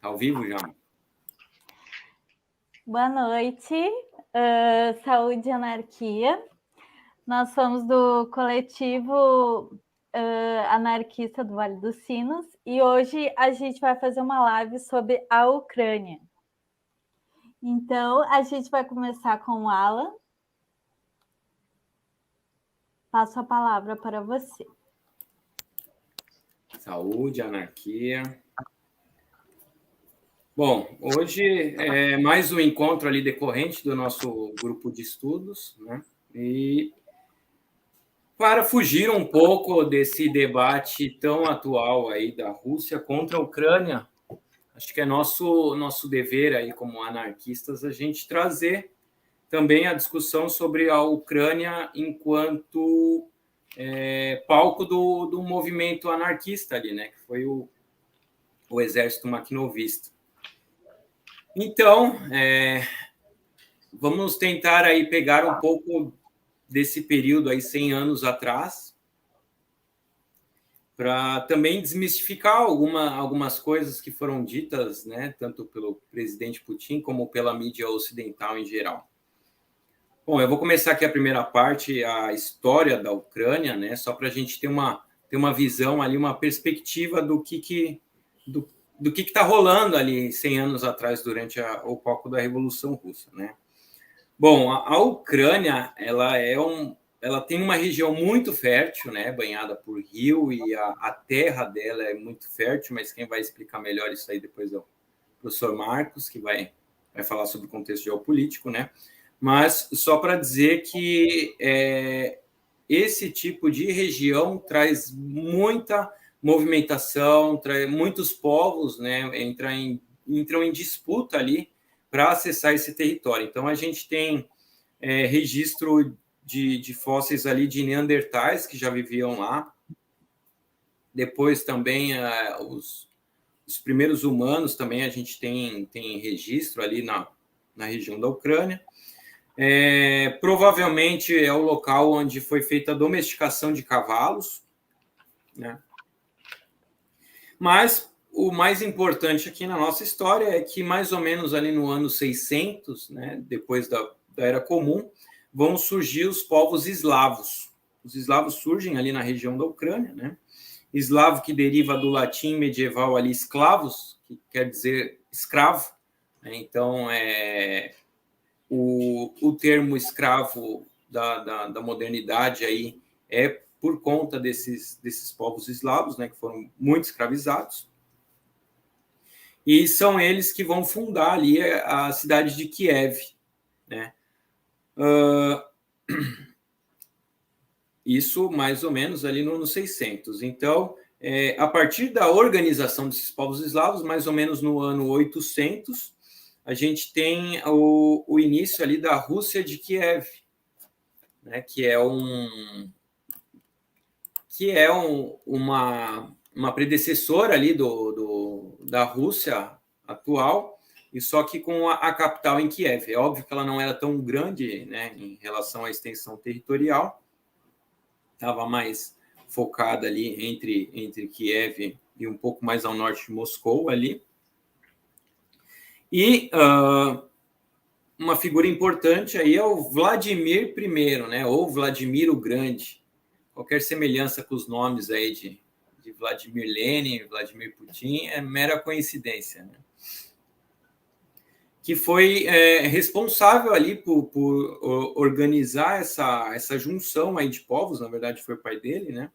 Ao vivo já. Boa noite, Saúde e Anarquia. Nós somos do coletivo anarquista do Vale dos Sinos e hoje a gente vai fazer uma live sobre a Ucrânia. Então, a gente vai começar com o Alan. Passo a palavra para você. Saúde, anarquia. Bom, hoje é mais um encontro ali decorrente do nosso grupo de estudos, né? E para fugir um pouco desse debate tão atual aí da Rússia contra a Ucrânia, acho que é nosso dever aí como anarquistas a gente trazer também a discussão sobre a Ucrânia enquanto palco do movimento anarquista ali, né? Que foi o exército maquinovista. Então, vamos tentar aí pegar um pouco desse período aí, 100 anos atrás, para também desmistificar algumas coisas que foram ditas, né, tanto pelo presidente Putin como pela mídia ocidental em geral. Bom, eu vou começar aqui a primeira parte, a história da Ucrânia, né, só para a gente ter uma visão ali, uma perspectiva do que está rolando ali 100 anos atrás, durante o foco da Revolução Russa, né? Bom, a Ucrânia, ela tem uma região muito fértil, né, banhada por rio, e a terra dela é muito fértil, mas quem vai explicar melhor isso aí depois é o professor Marcos, que vai falar sobre o contexto geopolítico, né? Mas só para dizer que esse tipo de região traz muita movimentação, traz muitos povos, né, entram em disputa ali para acessar esse território. Então, a gente tem registro de fósseis ali de neandertais que já viviam lá. Depois também os primeiros humanos também a gente tem registro ali na região da Ucrânia. Provavelmente é o local onde foi feita a domesticação de cavalos, né? Mas o mais importante aqui na nossa história é que mais ou menos ali no ano 600, né, depois da Era Comum, vão surgir os povos eslavos. Os eslavos surgem ali na região da Ucrânia, né? Eslavo que deriva do latim medieval ali esclavos, que quer dizer escravo, né? Então, o termo escravo da modernidade aí é por conta desses povos eslavos, né, que foram muito escravizados. E são eles que vão fundar ali a cidade de Kiev, né? Isso mais ou menos ali no ano 600. Então, a partir da organização desses povos eslavos, mais ou menos no ano 800, a gente tem o início ali da Rússia de Kiev, né, que é uma predecessora ali da Rússia atual, e só que com a capital em Kiev. É óbvio que ela não era tão grande, né, em relação à extensão territorial, estava mais focada ali entre Kiev e um pouco mais ao norte de Moscou ali. E uma figura importante aí é o Vladimir I, né, ou Vladimir o Grande. Qualquer semelhança com os nomes aí de Vladimir Lenin, Vladimir Putin, é mera coincidência, né? Que foi responsável ali por organizar essa junção aí de povos. Na verdade, foi o pai dele, né?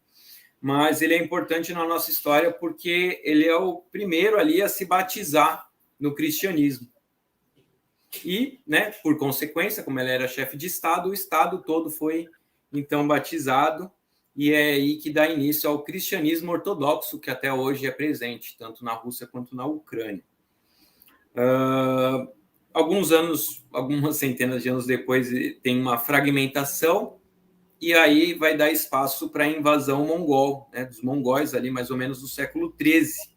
Mas ele é importante na nossa história porque ele é o primeiro ali a se batizar no cristianismo. E, né, por consequência, como ele era chefe de Estado, o Estado todo foi, então, batizado, e é aí que dá início ao cristianismo ortodoxo, que até hoje é presente, tanto na Rússia quanto na Ucrânia. Algumas centenas de anos depois, tem uma fragmentação, e aí vai dar espaço para a invasão mongol, né, dos mongóis ali mais ou menos no século XIII.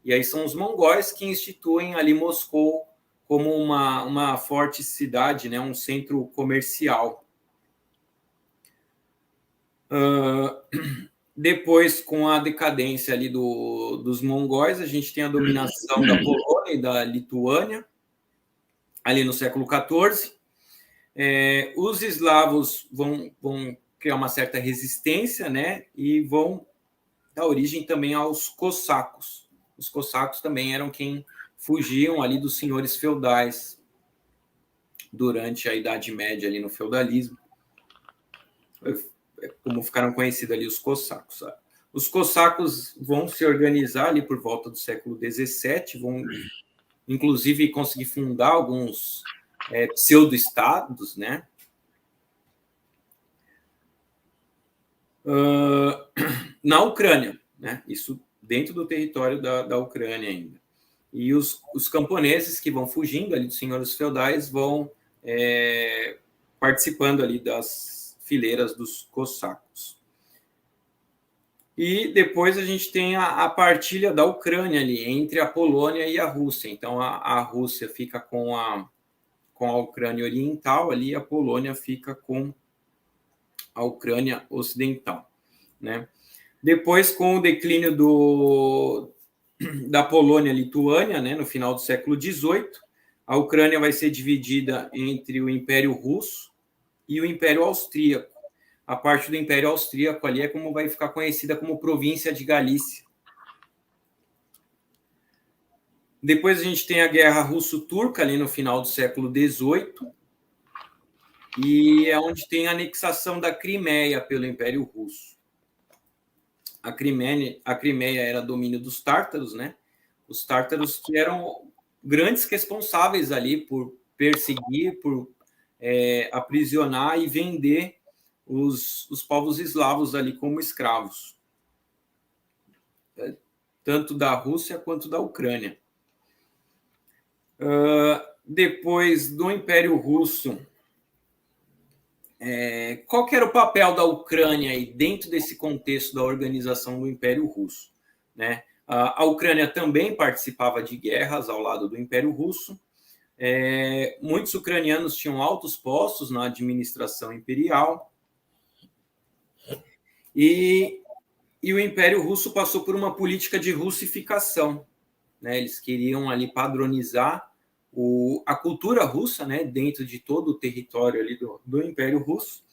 E aí são os mongóis que instituem ali Moscou como uma forte cidade, né, um centro comercial. Depois, com a decadência ali dos mongóis, a gente tem a dominação da Polônia e da Lituânia, ali no século XIV. Os eslavos vão criar uma certa resistência, né, e vão dar origem também aos cossacos. Os cossacos também eram quem fugiam ali dos senhores feudais durante a Idade Média, ali no feudalismo, como ficaram conhecidos ali os cossacos. Sabe? Os cossacos vão se organizar ali por volta do século XVII, vão inclusive conseguir fundar alguns pseudo-estados, né? Na Ucrânia, né? Isso dentro do território da Ucrânia ainda. E os camponeses que vão fugindo ali dos senhores feudais vão participando ali das fileiras dos cossacos. E depois a gente tem a partilha da Ucrânia ali, entre a Polônia e a Rússia. Então, a Rússia fica com a Ucrânia Oriental ali, e a Polônia fica com a Ucrânia Ocidental, né? Depois, com o declínio da Polônia-Lituânia, né, no final do século XVIII, a Ucrânia vai ser dividida entre o Império Russo e o Império Austríaco. A parte do Império Austríaco ali é como vai ficar conhecida como província de Galícia. Depois a gente tem a Guerra Russo-Turca ali no final do século XVIII, e é onde tem a anexação da Crimeia pelo Império Russo. A Crimeia era domínio dos tártaros, né? Os tártaros que eram grandes responsáveis ali por perseguir, por aprisionar e vender os povos eslavos ali como escravos, tanto da Rússia quanto da Ucrânia. Depois do Império Russo, qual que era o papel da Ucrânia aí dentro desse contexto da organização do Império Russo, né? A Ucrânia também participava de guerras ao lado do Império Russo. Muitos ucranianos tinham altos postos na administração imperial. E o Império Russo passou por uma política de russificação, né? Eles queriam ali padronizar a cultura russa, né, dentro de todo o território ali do Império Russo.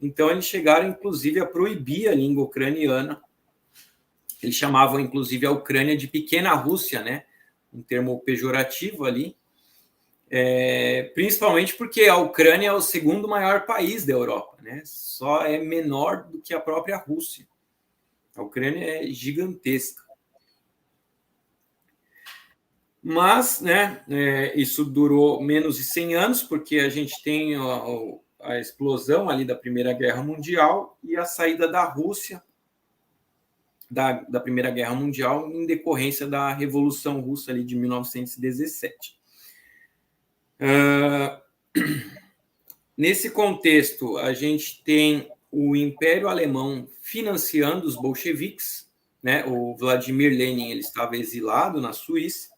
Então, eles chegaram, inclusive, a proibir a língua ucraniana. Eles chamavam, inclusive, a Ucrânia de Pequena Rússia, né? Um termo pejorativo ali. Principalmente porque a Ucrânia é o segundo maior país da Europa, né? Só é menor do que a própria Rússia. A Ucrânia é gigantesca. Mas, né, isso durou menos de 100 anos, porque a gente tem a explosão ali da Primeira Guerra Mundial e a saída da Rússia da Primeira Guerra Mundial em decorrência da Revolução Russa ali de 1917. Nesse contexto, a gente tem o Império Alemão financiando os bolcheviques, né? O Vladimir Lenin ele estava exilado na Suíça,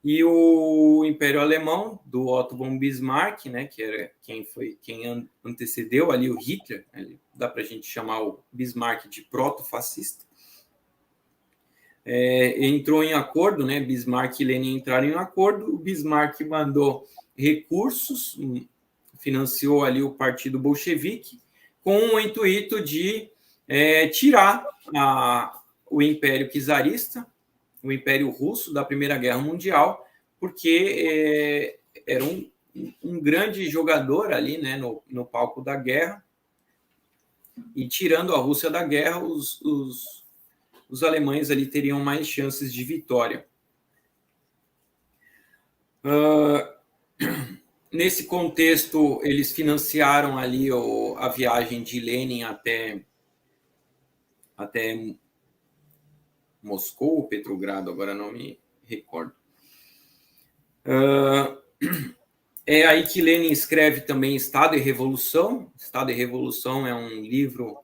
e o Império Alemão do Otto von Bismarck, né? Que era quem antecedeu ali o Hitler, né? Dá para a gente chamar o Bismarck de proto-fascista. Entrou em acordo, né? Bismarck e Lenin entraram em acordo. O Bismarck mandou recursos, financiou ali o Partido Bolchevique, com o intuito de tirar o Império Czarista, o Império Russo, da Primeira Guerra Mundial, porque era um grande jogador ali, né, no palco da guerra, e tirando a Rússia da guerra, os alemães ali teriam mais chances de vitória. Nesse contexto, eles financiaram ali a viagem de Lenin até Moscou ou Petrogrado, agora não me recordo. É aí que Lenin escreve também Estado e Revolução. Estado e Revolução é um livro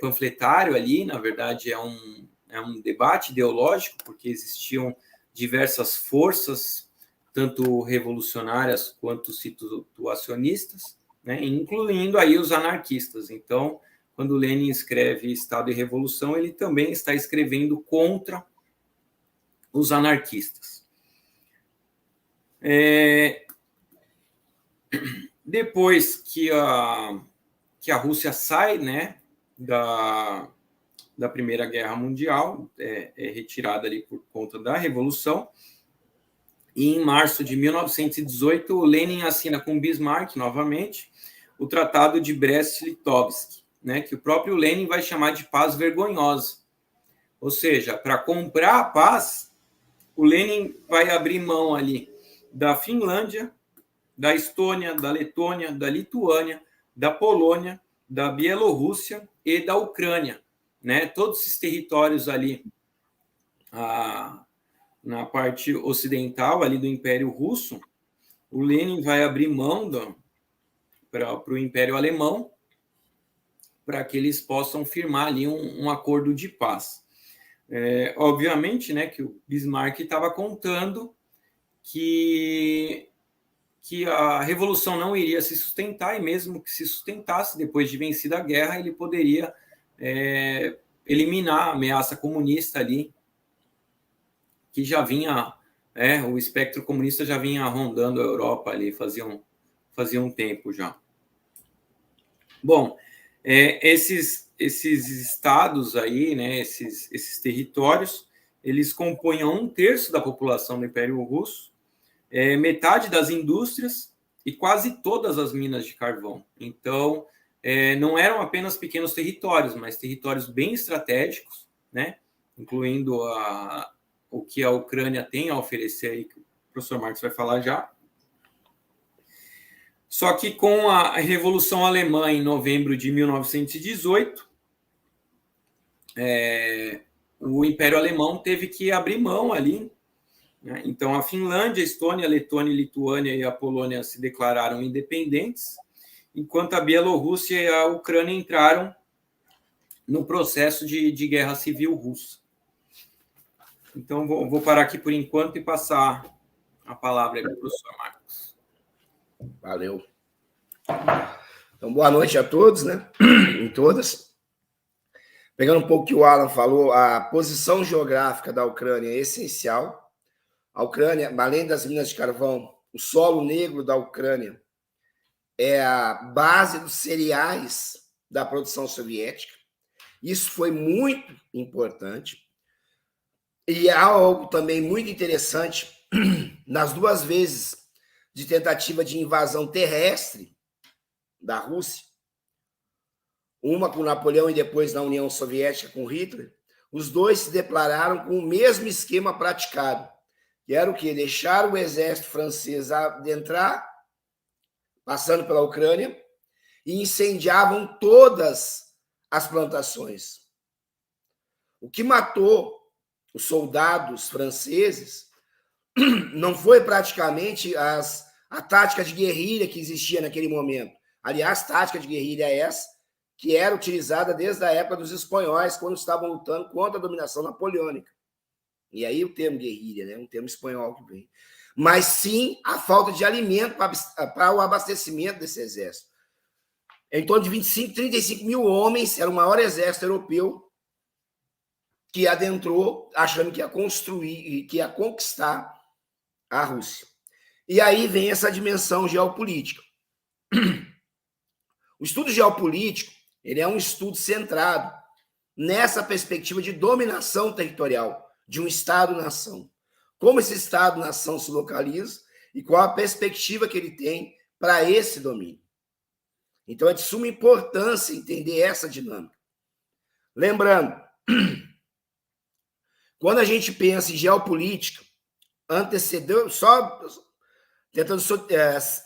panfletário ali, na verdade é um debate ideológico, porque existiam diversas forças, tanto revolucionárias quanto situacionistas, né, incluindo aí os anarquistas. Então, quando Lenin escreve Estado e Revolução, ele também está escrevendo contra os anarquistas. Depois que a Rússia sai, né, da Primeira Guerra Mundial, é retirada ali por conta da Revolução, e em março de 1918, Lenin assina com Bismarck, novamente, o Tratado de Brest-Litovsk, né, que o próprio Lenin vai chamar de paz vergonhosa. Ou seja, para comprar a paz, o Lenin vai abrir mão ali da Finlândia, da Estônia, da Letônia, da Lituânia, da Polônia, da Bielorrússia e da Ucrânia, né? Todos esses territórios ali na parte ocidental ali do Império Russo, o Lenin vai abrir mão para o Império Alemão, para que eles possam firmar ali um acordo de paz. Obviamente, né, que o Bismarck estava contando que a revolução não iria se sustentar, e mesmo que se sustentasse, depois de vencida a guerra, ele poderia eliminar a ameaça comunista ali, que já vinha, o espectro comunista já vinha rondando a Europa ali, fazia um tempo já. Bom, esses estados aí, né, esses territórios, eles compunham 1/3 da população do Império Russo, metade das indústrias e quase todas as minas de carvão. Então, não eram apenas pequenos territórios, mas territórios bem estratégicos, né, incluindo o que a Ucrânia tem a oferecer aí, que o professor Marcos vai falar já. Só que com a Revolução Alemã em novembro de 1918, o Império Alemão teve que abrir mão ali, né? Então, a Finlândia, a Estônia, a Letônia, a Lituânia e a Polônia se declararam independentes, enquanto a Bielorrússia e a Ucrânia entraram no processo de guerra civil russa. Então, vou parar aqui por enquanto e passar a palavra para o professor Marcos. Valeu. Então, boa noite a todos, né? Em todas. Pegando um pouco o que o Alan falou, a posição geográfica da Ucrânia é essencial. A Ucrânia, além das minas de carvão, o solo negro da Ucrânia é a base dos cereais da produção soviética. Isso foi muito importante. E há algo também muito interessante nas 2 vezes de tentativa de invasão terrestre da Rússia, uma com Napoleão e depois na União Soviética com Hitler, os dois se deplararam com o mesmo esquema praticado, que era o quê? Deixar o exército francês adentrar, passando pela Ucrânia, e incendiavam todas as plantações. O que matou os soldados franceses não foi praticamente a tática de guerrilha que existia naquele momento. Aliás, tática de guerrilha essa que era utilizada desde a época dos espanhóis, quando estavam lutando contra a dominação napoleônica. E aí o termo guerrilha, né? Um termo espanhol que vem. Mas sim a falta de alimento para o abastecimento desse exército. Em torno de 25, 35 mil homens, era o maior exército europeu que adentrou achando que ia construir, que ia conquistar a Rússia. E aí vem essa dimensão geopolítica. O estudo geopolítico, ele é um estudo centrado nessa perspectiva de dominação territorial de um Estado-nação. Como esse Estado-nação se localiza e qual a perspectiva que ele tem para esse domínio. Então, é de suma importância entender essa dinâmica. Lembrando, quando a gente pensa em geopolítica, antecedeu, só tentando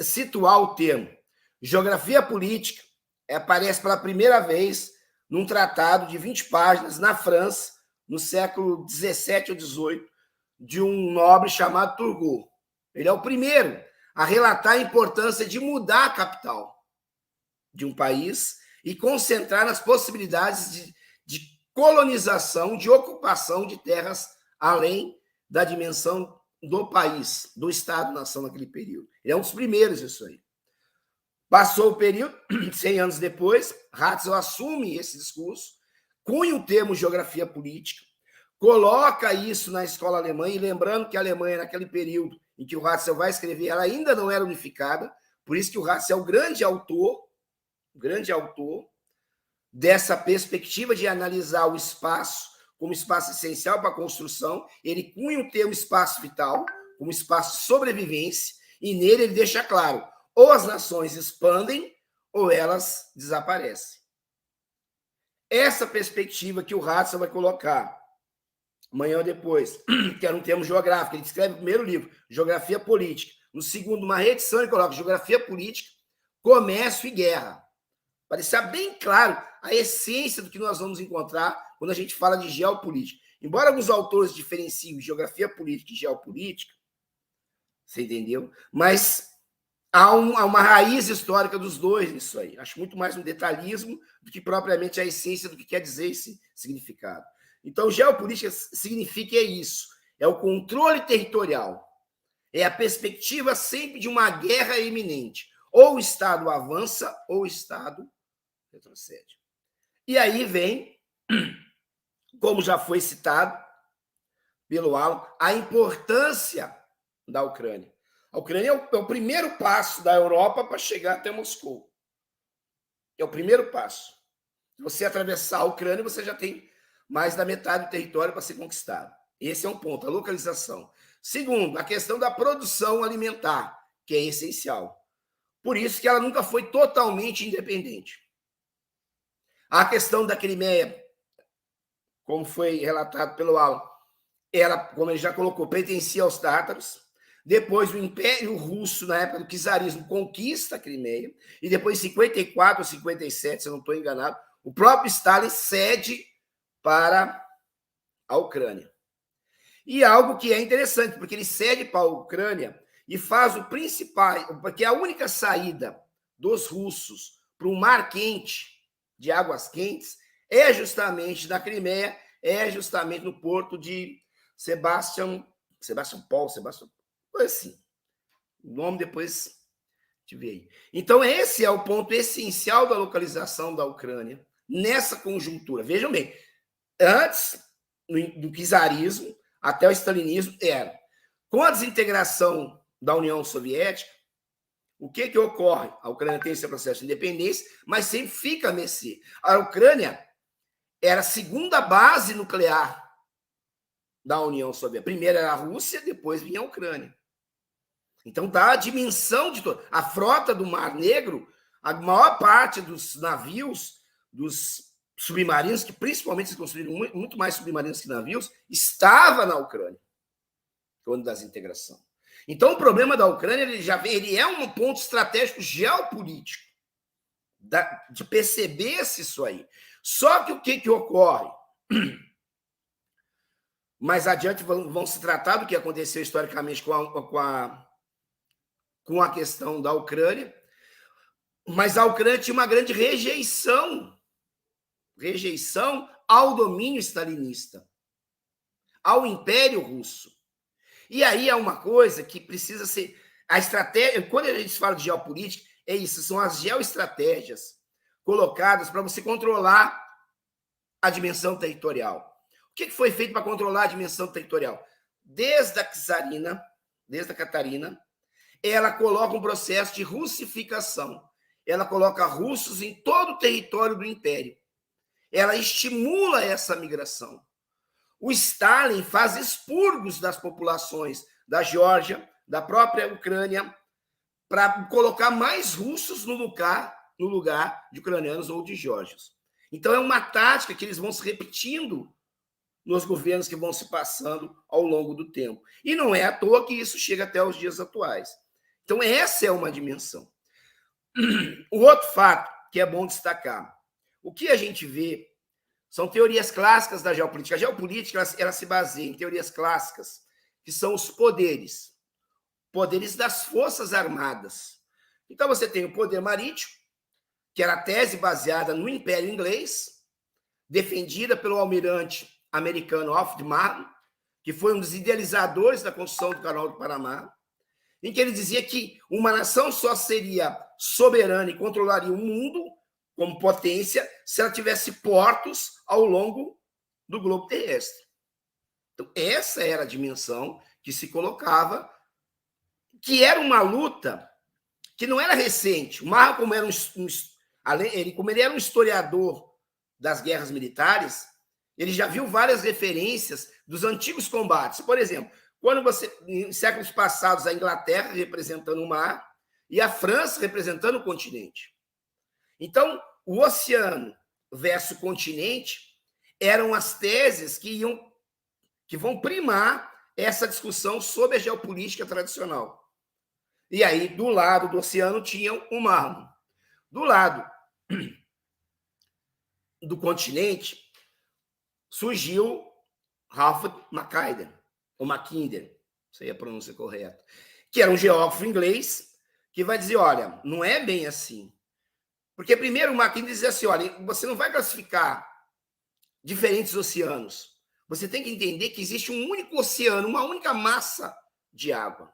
situar o termo, geografia política aparece pela primeira vez num tratado de 20 páginas na França, no século 17 ou 18, de um nobre chamado Turgot. Ele é o primeiro a relatar a importância de mudar a capital de um país e concentrar nas possibilidades de colonização, de ocupação de terras além da dimensão do país, do Estado-nação naquele período. Ele é um dos primeiros isso aí. Passou o período, 100 anos depois, Ratzel assume esse discurso, cunha o termo geografia política, coloca isso na escola alemã, e lembrando que a Alemanha, naquele período em que o Ratzel vai escrever, ela ainda não era unificada, por isso que o Ratzel é o grande autor dessa perspectiva de analisar o espaço como espaço essencial para a construção. Ele cunha o termo espaço vital como espaço de sobrevivência, e nele ele deixa claro, ou as nações expandem ou elas desaparecem. Essa perspectiva que o Ratzel vai colocar amanhã ou depois, que era um termo geográfico, ele descreve no primeiro livro, Geografia Política. No segundo, uma reedição, ele coloca Geografia Política, Comércio e Guerra. Para deixar bem claro a essência do que nós vamos encontrar quando a gente fala de geopolítica. Embora alguns autores diferenciem geografia política e geopolítica, você entendeu? Mas há uma raiz histórica dos dois nisso aí. Acho muito mais um detalhismo do que propriamente a essência do que quer dizer esse significado. Então, geopolítica significa isso. É o controle territorial. É a perspectiva sempre de uma guerra iminente. Ou o Estado avança, ou o Estado retrocede. E aí vem, como já foi citado pelo Alan, a importância da Ucrânia. A Ucrânia é o primeiro passo da Europa para chegar até Moscou. É o primeiro passo. Se você atravessar a Ucrânia, você já tem mais da metade do território para ser conquistado. Esse é um ponto, a localização. Segundo, a questão da produção alimentar, que é essencial. Por isso que ela nunca foi totalmente independente. A questão da Crimeia, como foi relatado pelo Alan, ela, como ele já colocou, pertencia aos tátaros. Depois o Império Russo, na época do czarismo, conquista a Crimeia. E depois, em 54 ou 57, se eu não estou enganado, o próprio Stalin cede para a Ucrânia. E algo que é interessante, porque ele cede para a Ucrânia e faz o principal, porque a única saída dos russos para um mar quente, de águas quentes, é justamente na Crimeia, é justamente no porto de Sebastopol, foi assim. O nome depois te vê aí. Então, esse é o ponto essencial da localização da Ucrânia nessa conjuntura. Vejam bem, antes do czarismo até o stalinismo era. Com a desintegração da União Soviética, o que ocorre? A Ucrânia tem esse processo de independência, mas sempre fica a mercê. A Ucrânia era a segunda base nuclear da União Soviética. Primeiro era a Rússia, depois vinha a Ucrânia. Então, dá a dimensão de toda. A frota do Mar Negro, a maior parte dos navios, dos submarinos, que principalmente se construíram muito mais submarinos que navios, estava na Ucrânia, quando da desintegração. Então, o problema da Ucrânia ele é um ponto estratégico geopolítico, de perceber-se isso aí. Só que o que ocorre? Mais adiante vão se tratar do que aconteceu historicamente com a questão da Ucrânia, mas a Ucrânia tinha uma grande rejeição ao domínio stalinista, ao Império Russo. E aí é uma coisa que precisa ser... A estratégia, quando a gente fala de geopolítica, é isso, são as geoestratégias colocadas para você controlar a dimensão territorial. O que foi feito para controlar a dimensão territorial? Desde a czarina, desde a Catarina, ela coloca um processo de russificação. Ela coloca russos em todo o território do Império. Ela estimula essa migração. O Stalin faz expurgos das populações da Geórgia, da própria Ucrânia, para colocar mais russos no lugar de ucranianos ou de geórgios. Então, é uma tática que eles vão se repetindo nos governos que vão se passando ao longo do tempo. E não é à toa que isso chega até os dias atuais. Então, essa é uma dimensão. O outro fato que é bom destacar, o que a gente vê são teorias clássicas da geopolítica. A geopolítica ela se baseia em teorias clássicas, que são os poderes das forças armadas. Então, você tem o poder marítimo, que era a tese baseada no Império Inglês, defendida pelo almirante americano Alfred Martin, que foi um dos idealizadores da construção do Canal do Panamá, em que ele dizia que uma nação só seria soberana e controlaria o mundo como potência se ela tivesse portos ao longo do globo terrestre. Então, essa era a dimensão que se colocava, que era uma luta que não era recente. O Marra, como ele era um historiador das guerras militares, ele já viu várias referências dos antigos combates. Por exemplo, quando em séculos passados, a Inglaterra representando o mar e a França representando o continente. Então, o oceano versus o continente eram as teses que vão primar essa discussão sobre a geopolítica tradicional. E aí, do lado do oceano, tinham o mar. Do lado do continente, surgiu Ralph Mackinder, ou Mackinder, não sei a pronúncia correta, que era um geógrafo inglês, que vai dizer, olha, não é bem assim. Porque primeiro o Mackinder dizia assim, olha, você não vai classificar diferentes oceanos. Você tem que entender que existe um único oceano, uma única massa de água.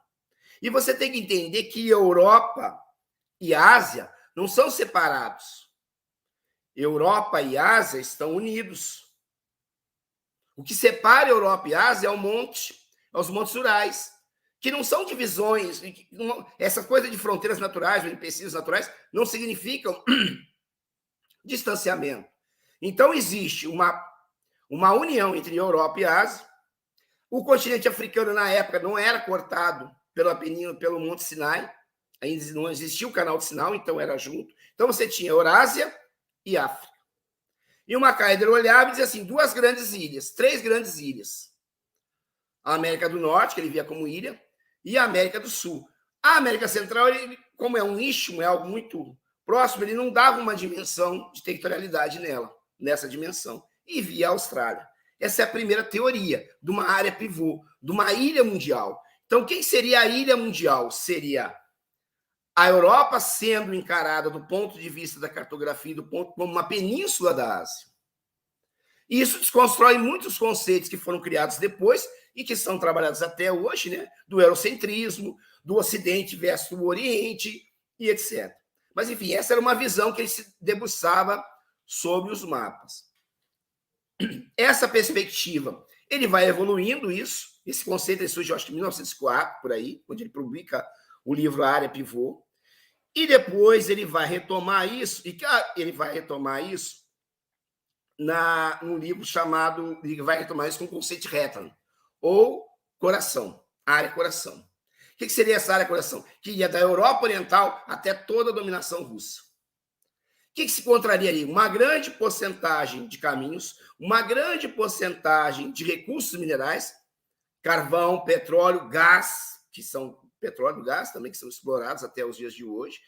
E você tem que entender que Europa e Ásia não são separados. Europa e Ásia estão unidos. O que separa Europa e Ásia é os montes Urais, que não são divisões. Essa coisa de fronteiras naturais, de empecilhos naturais, não significam distanciamento. Então, existe uma união entre Europa e Ásia. O continente africano, na época, não era cortado pelo Monte Sinai, ainda não existia o Canal de Sinai, então era junto. Então, você tinha Eurásia e África. E o Mackinder olhava e dizia assim, três grandes ilhas. A América do Norte, que ele via como ilha, e a América do Sul. A América Central, como é um istmo, é algo muito próximo, ele não dava uma dimensão de territorialidade nessa dimensão. E via a Austrália. Essa é a primeira teoria de uma área pivô, de uma ilha mundial. Então, quem seria a ilha mundial? Seria a Europa sendo encarada do ponto de vista da cartografia, como uma península da Ásia. E isso desconstrói muitos conceitos que foram criados depois e que são trabalhados até hoje, né? Do eurocentrismo, do Ocidente versus o Oriente e etc. Mas, enfim, essa era uma visão que ele se debruçava sobre os mapas. Essa perspectiva, ele vai evoluindo isso. Esse conceito surge, acho que em 1904, por aí, quando ele publica o livro A Área Pivô. E depois ele vai retomar isso, num livro chamado, ele vai retomar isso com o conceito de Hetland, ou coração, área coração. O que seria essa área coração? Que ia da Europa Oriental até toda a dominação russa. O que se encontraria ali? Uma grande porcentagem de caminhos, uma grande porcentagem de recursos minerais, carvão, petróleo, gás, que são petróleo e gás também, que são explorados até os dias de hoje,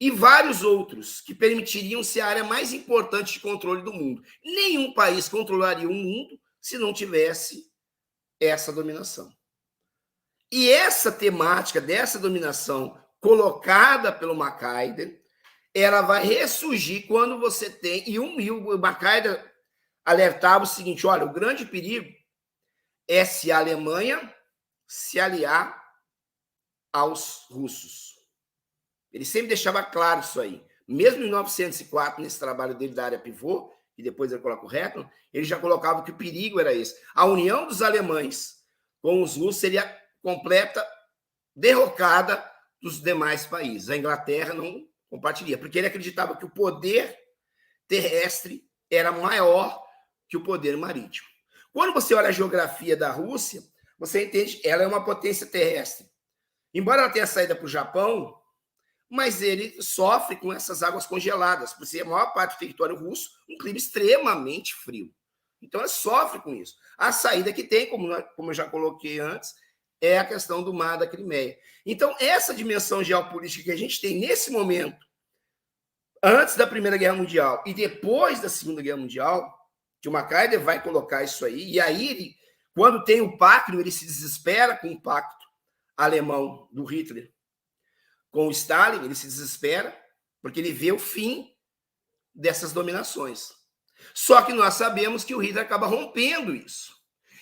e vários outros que permitiriam ser a área mais importante de controle do mundo. Nenhum país controlaria o mundo se não tivesse essa dominação. E essa temática dessa dominação colocada pelo Mackinder, ela vai ressurgir quando você tem... E o Mackinder alertava o seguinte, olha, o grande perigo é se a Alemanha se aliar aos russos. Ele sempre deixava claro isso aí. Mesmo em 1904, nesse trabalho dele da área pivô, e depois ele coloca o Hetland, ele já colocava que o perigo era esse. A união dos alemães com os russos seria completa derrocada dos demais países. A Inglaterra não compartilharia, porque ele acreditava que o poder terrestre era maior que o poder marítimo. Quando você olha a geografia da Rússia, você entende que ela é uma potência terrestre. Embora ela tenha saído para o Japão, mas ele sofre com essas águas congeladas, por ser a maior parte do território russo um clima extremamente frio. Então, ela sofre com isso. A saída que tem, como eu já coloquei antes, é a questão do mar da Crimeia. Então, essa dimensão geopolítica que a gente tem nesse momento, antes da Primeira Guerra Mundial e depois da Segunda Guerra Mundial, que o Mackinder vai colocar isso aí, e aí, ele, quando tem o pacto, ele se desespera com o pacto alemão do Hitler com o Stalin, ele se desespera, porque ele vê o fim dessas dominações. Só que nós sabemos que o Hitler acaba rompendo isso.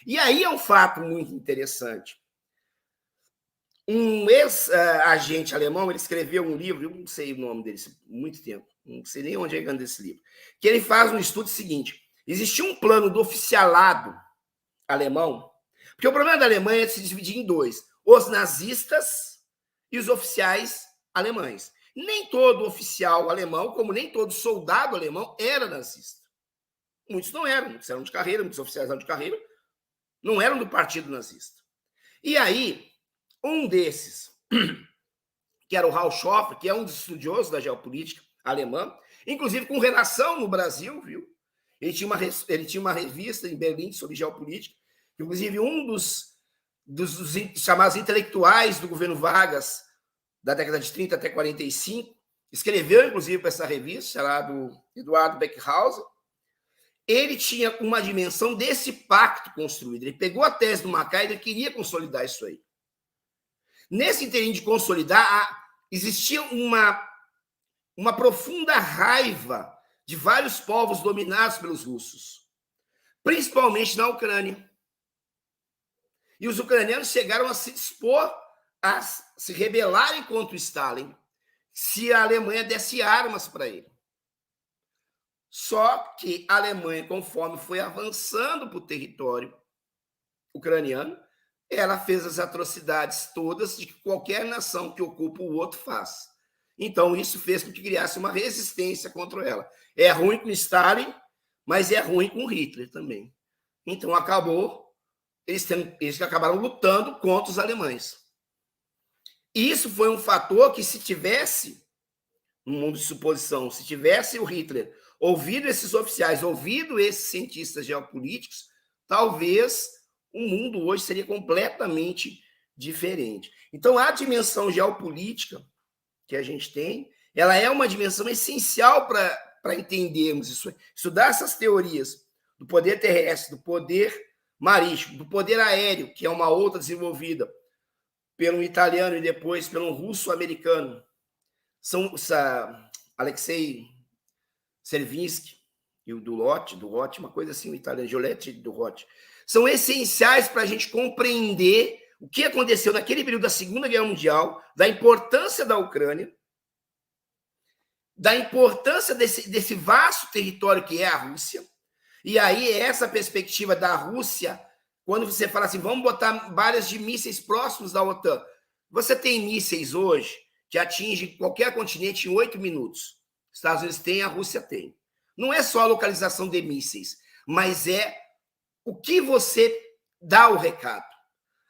E aí é um fato muito interessante. Um ex-agente alemão, ele escreveu um livro, eu não sei o nome dele, muito tempo, não sei nem onde é que anda esse livro, que ele faz um estudo seguinte: existia um plano do oficialado alemão, porque o problema da Alemanha é se dividir em dois, os nazistas e os oficiais alemães. Nem todo oficial alemão, como nem todo soldado alemão, era nazista. Muitos não eram, muitos eram de carreira, muitos oficiais eram de carreira, não eram do partido nazista. E aí, um desses, que era o Raul Schoffer, que é um dos estudiosos da geopolítica alemã, inclusive com relação no Brasil, viu? Ele tinha uma revista em Berlim sobre geopolítica, inclusive um dos chamados intelectuais do governo Vargas, da década de 30 até 45, escreveu, inclusive, para essa revista, chamado Eduardo Beckhauser. Ele tinha uma dimensão desse pacto construído. Ele pegou a tese do Mackay e ele queria consolidar isso aí. Nesse inteirinho de consolidar, existia uma profunda raiva de vários povos dominados pelos russos, principalmente na Ucrânia. E os ucranianos chegaram a se dispor a se rebelarem contra o Stalin se a Alemanha desse armas para ele. Só que a Alemanha, conforme foi avançando para o território ucraniano, ela fez as atrocidades todas de que qualquer nação que ocupa o outro faz. Então, isso fez com que criasse uma resistência contra ela. É ruim com Stalin, mas é ruim com Hitler também. Então, eles acabaram lutando contra os alemães. E isso foi um fator que, se tivesse, no mundo de suposição, se tivesse o Hitler ouvido esses oficiais, ouvido esses cientistas geopolíticos, talvez o mundo hoje seria completamente diferente. Então, a dimensão geopolítica que a gente tem, ela é uma dimensão essencial para entendermos isso, estudar essas teorias do poder terrestre, do poder marítimo, do poder aéreo, que é uma outra desenvolvida pelo italiano e depois pelo russo-americano. São Alexei Servinsky e o Dulotti, uma coisa assim, o italiano, Gioletti e Dulotti, são essenciais para a gente compreender o que aconteceu naquele período da Segunda Guerra Mundial, da importância da Ucrânia, da importância desse vasto território que é a Rússia. E aí, essa perspectiva da Rússia, quando você fala assim, vamos botar balas de mísseis próximos da OTAN. Você tem mísseis hoje que atingem qualquer continente em 8 minutos. Os Estados Unidos têm, a Rússia tem. Não é só a localização de mísseis, mas é o que você dá o recado.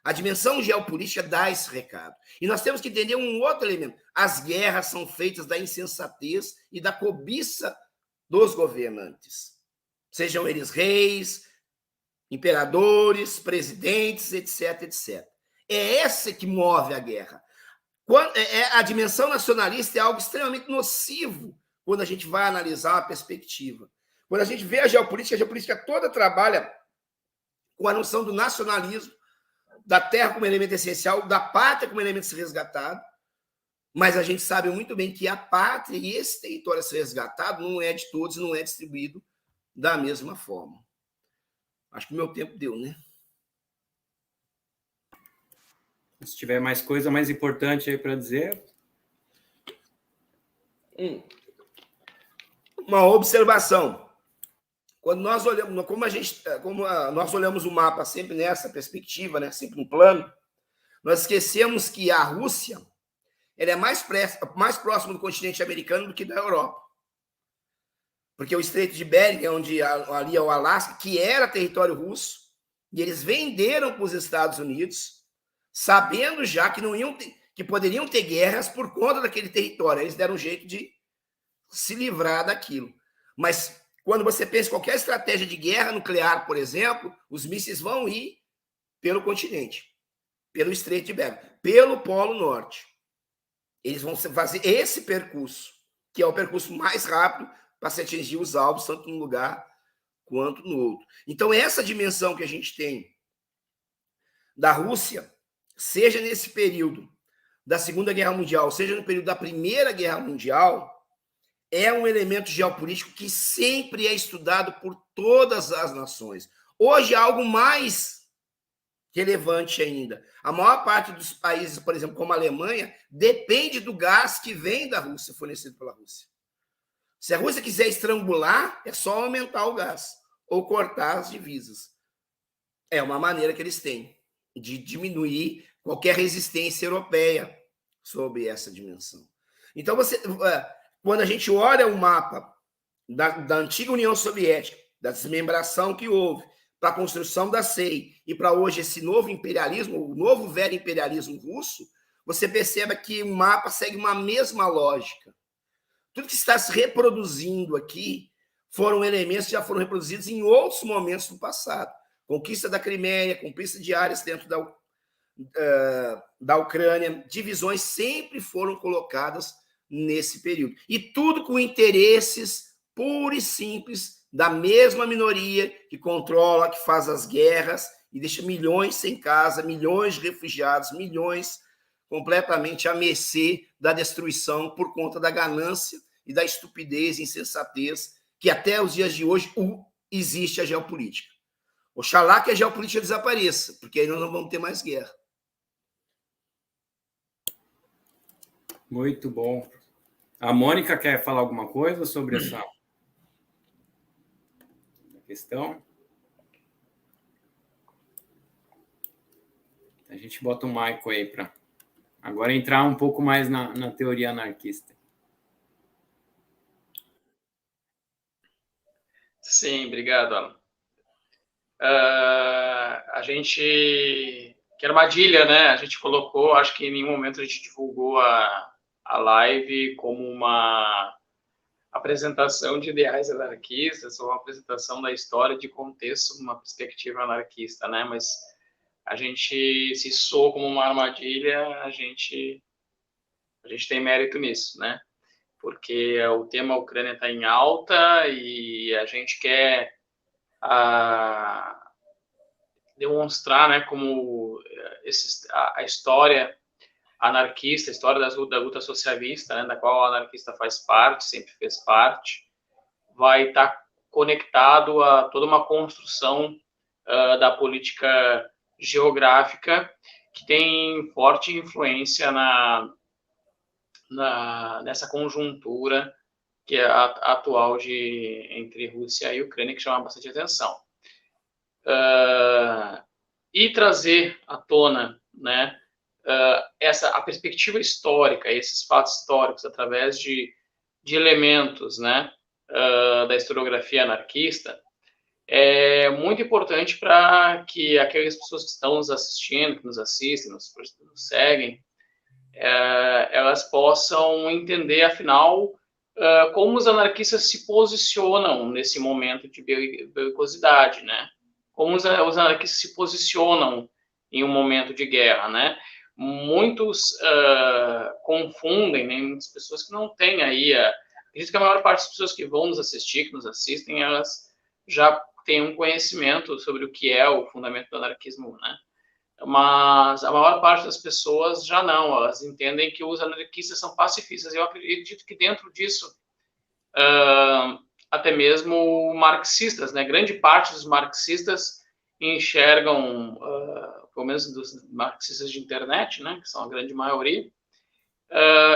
A dimensão geopolítica dá esse recado. E nós temos que entender um outro elemento. As guerras são feitas da insensatez e da cobiça dos governantes. Sejam eles reis, imperadores, presidentes, etc, etc. É essa que move a guerra. A dimensão nacionalista é algo extremamente nocivo quando a gente vai analisar a perspectiva. Quando a gente vê a geopolítica toda trabalha com a noção do nacionalismo, da terra como elemento essencial, da pátria como elemento a ser resgatado, mas a gente sabe muito bem que a pátria e esse território a ser resgatado não é de todos, não é distribuído da mesma forma. Acho que o meu tempo deu, né? Se tiver mais coisa mais importante aí para dizer. Uma observação. Quando nós olhamos, como nós olhamos o mapa sempre nessa perspectiva, né, sempre no plano, nós esquecemos que a Rússia ela é mais próxima do continente americano do que da Europa. Porque o Estreito de Bering, onde ali é o Alasca, que era território russo, e eles venderam para os Estados Unidos, sabendo já que poderiam ter guerras por conta daquele território. Eles deram um jeito de se livrar daquilo. Mas quando você pensa em qualquer estratégia de guerra nuclear, por exemplo, os mísseis vão ir pelo continente, pelo Estreito de Bering, pelo Polo Norte. Eles vão fazer esse percurso, que é o percurso mais rápido para se atingir os alvos, tanto num lugar quanto no outro. Então, essa dimensão que a gente tem da Rússia, seja nesse período da Segunda Guerra Mundial, seja no período da Primeira Guerra Mundial, é um elemento geopolítico que sempre é estudado por todas as nações. Hoje, algo mais relevante ainda. A maior parte dos países, por exemplo, como a Alemanha, depende do gás que vem da Rússia, fornecido pela Rússia. Se a Rússia quiser estrangular, é só aumentar o gás ou cortar as divisas. É uma maneira que eles têm de diminuir qualquer resistência europeia sobre essa dimensão. Então, quando a gente olha o mapa da antiga União Soviética, da desmembração que houve, para a construção da CEI e para hoje esse novo imperialismo, o novo velho imperialismo russo, você percebe que o mapa segue uma mesma lógica. Tudo que está se reproduzindo aqui foram elementos que já foram reproduzidos em outros momentos do passado. Conquista da Crimeia, conquista de áreas dentro da Ucrânia, divisões sempre foram colocadas nesse período. E tudo com interesses puros e simples da mesma minoria que controla, que faz as guerras e deixa milhões sem casa, milhões de refugiados, milhões completamente à mercê da destruição por conta da ganância e da estupidez e insensatez que até os dias de hoje existe a geopolítica. Oxalá que a geopolítica desapareça, porque aí nós não vamos ter mais guerra. Muito bom. A Mônica quer falar alguma coisa sobre essa questão? A gente bota o Michael aí para agora entrar um pouco mais na teoria anarquista. Sim, obrigado, Alan. A gente... Que armadilha, né? A gente colocou, acho que em nenhum momento a gente divulgou a live como uma apresentação de ideais anarquistas ou uma apresentação da história de contexto, uma perspectiva anarquista, né? Mas a gente se soou como uma armadilha, a gente tem mérito nisso, né? Porque o tema Ucrânia está em alta e a gente quer demonstrar, né, como a história anarquista, a história da luta socialista, né, da qual o anarquista faz parte, sempre fez parte, vai estar conectado a toda uma construção da política geográfica que tem forte influência nessa conjuntura que é a atual entre Rússia e Ucrânia, que chama bastante atenção. E trazer à tona, né, a perspectiva histórica, esses fatos históricos, através de elementos, né, da historiografia anarquista, é muito importante para que aquelas pessoas que estão nos assistindo, que nos assistem, nos seguem, elas possam entender, afinal, como os anarquistas se posicionam nesse momento de belicosidade, né? Como os anarquistas se posicionam em um momento de guerra, né? Muitos confundem, né? Muitas pessoas que não têm aí... acredito que a maior parte das pessoas que vão nos assistir, que nos assistem, elas já têm um conhecimento sobre o que é o fundamento do anarquismo, né? Mas a maior parte das pessoas já não, elas entendem que os anarquistas são pacifistas. Eu acredito que dentro disso, até mesmo marxistas, né? Grande parte dos marxistas enxergam, pelo menos dos marxistas de internet, né? Que são a grande maioria,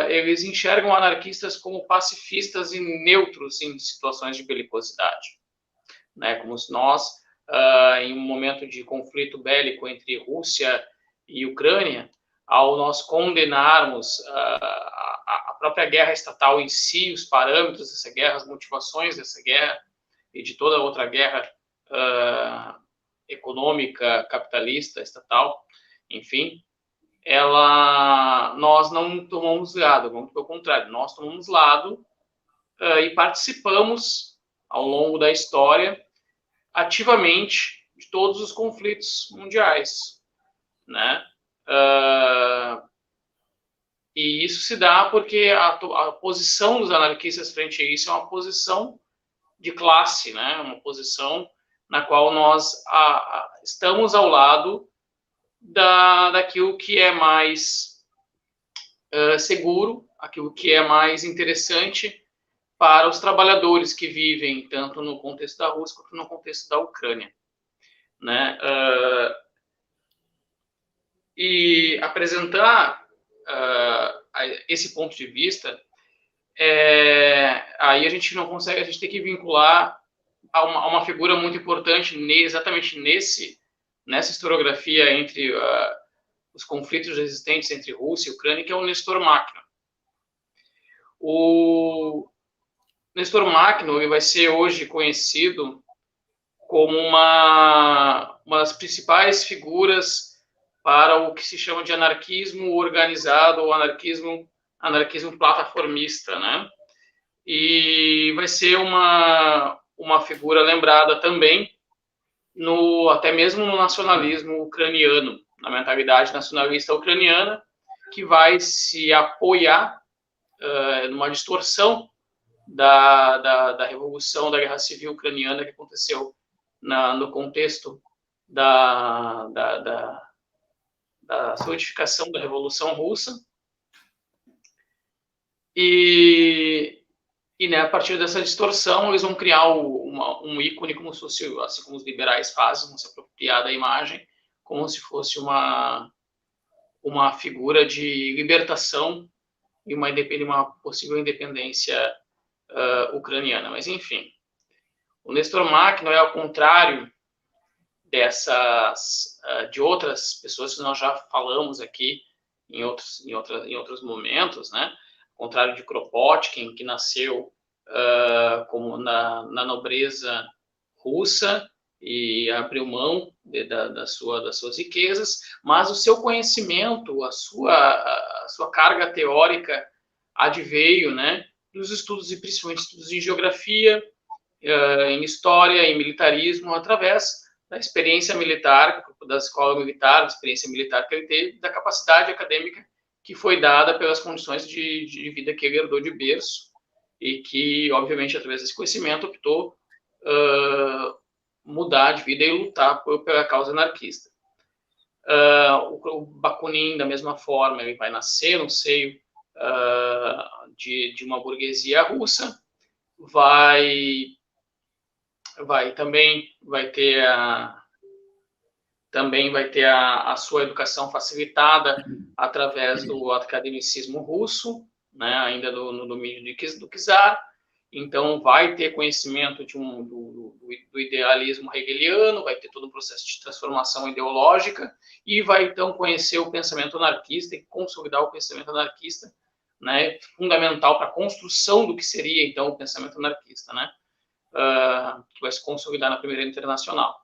eles enxergam anarquistas como pacifistas e neutros em situações de belicosidade, né? Como se nós... em um momento de conflito bélico entre Rússia e Ucrânia, ao nós condenarmos a própria guerra estatal em si, os parâmetros dessa guerra, as motivações dessa guerra e de toda outra guerra econômica, capitalista, estatal, enfim, nós não tomamos lado, muito pelo contrário, nós tomamos lado e participamos ao longo da história ativamente de todos os conflitos mundiais, né? E isso se dá porque a posição dos anarquistas frente a isso é uma posição de classe, né? Uma posição na qual nós estamos ao lado daquilo que é mais seguro, aquilo que é mais interessante para os trabalhadores que vivem tanto no contexto da Rússia quanto no contexto da Ucrânia, né? e apresentar esse ponto de vista, aí a gente não consegue, a gente tem que vincular a uma figura muito importante exatamente nessa historiografia entre os conflitos existentes entre Rússia e Ucrânia, que é o Nestor Makhno. O Nestor Makhno ele vai ser hoje conhecido como uma das principais figuras para o que se chama de anarquismo organizado ou anarquismo plataformista, né? E vai ser uma figura lembrada também até mesmo no nacionalismo ucraniano, na mentalidade nacionalista ucraniana, que vai se apoiar numa distorção da revolução, da guerra civil ucraniana que aconteceu no contexto da solidificação da Revolução Russa. E né, a partir dessa distorção, eles vão criar um ícone, como se fosse, assim como os liberais fazem, vão se apropriar da imagem, como se fosse uma figura de libertação e uma possível independência ucraniana. Mas, enfim, o Nestor Makhno é ao contrário de outras pessoas que nós já falamos aqui em outros momentos, né? Ao contrário de Kropotkin, que nasceu como na nobreza russa e abriu mão das suas riquezas, mas o seu conhecimento, a sua carga teórica adveio, né, dos estudos, e principalmente estudos em geografia, em história, em militarismo, através da experiência militar, da escola militar, da experiência militar que ele teve, da capacidade acadêmica que foi dada pelas condições de vida que ele herdou de berço, e que, obviamente, através desse conhecimento, optou mudar de vida e lutar pela causa anarquista. O Bakunin, da mesma forma, ele vai nascer no seio de uma burguesia russa, também vai ter a sua educação facilitada através do academicismo russo, né, ainda no domínio do czar. Então, vai ter conhecimento do idealismo hegeliano, vai ter todo um processo de transformação ideológica, e vai, então, conhecer o pensamento anarquista e consolidar o pensamento anarquista, né, fundamental para a construção do que seria, então, o pensamento anarquista, né, que vai se consolidar na Primeira Internacional.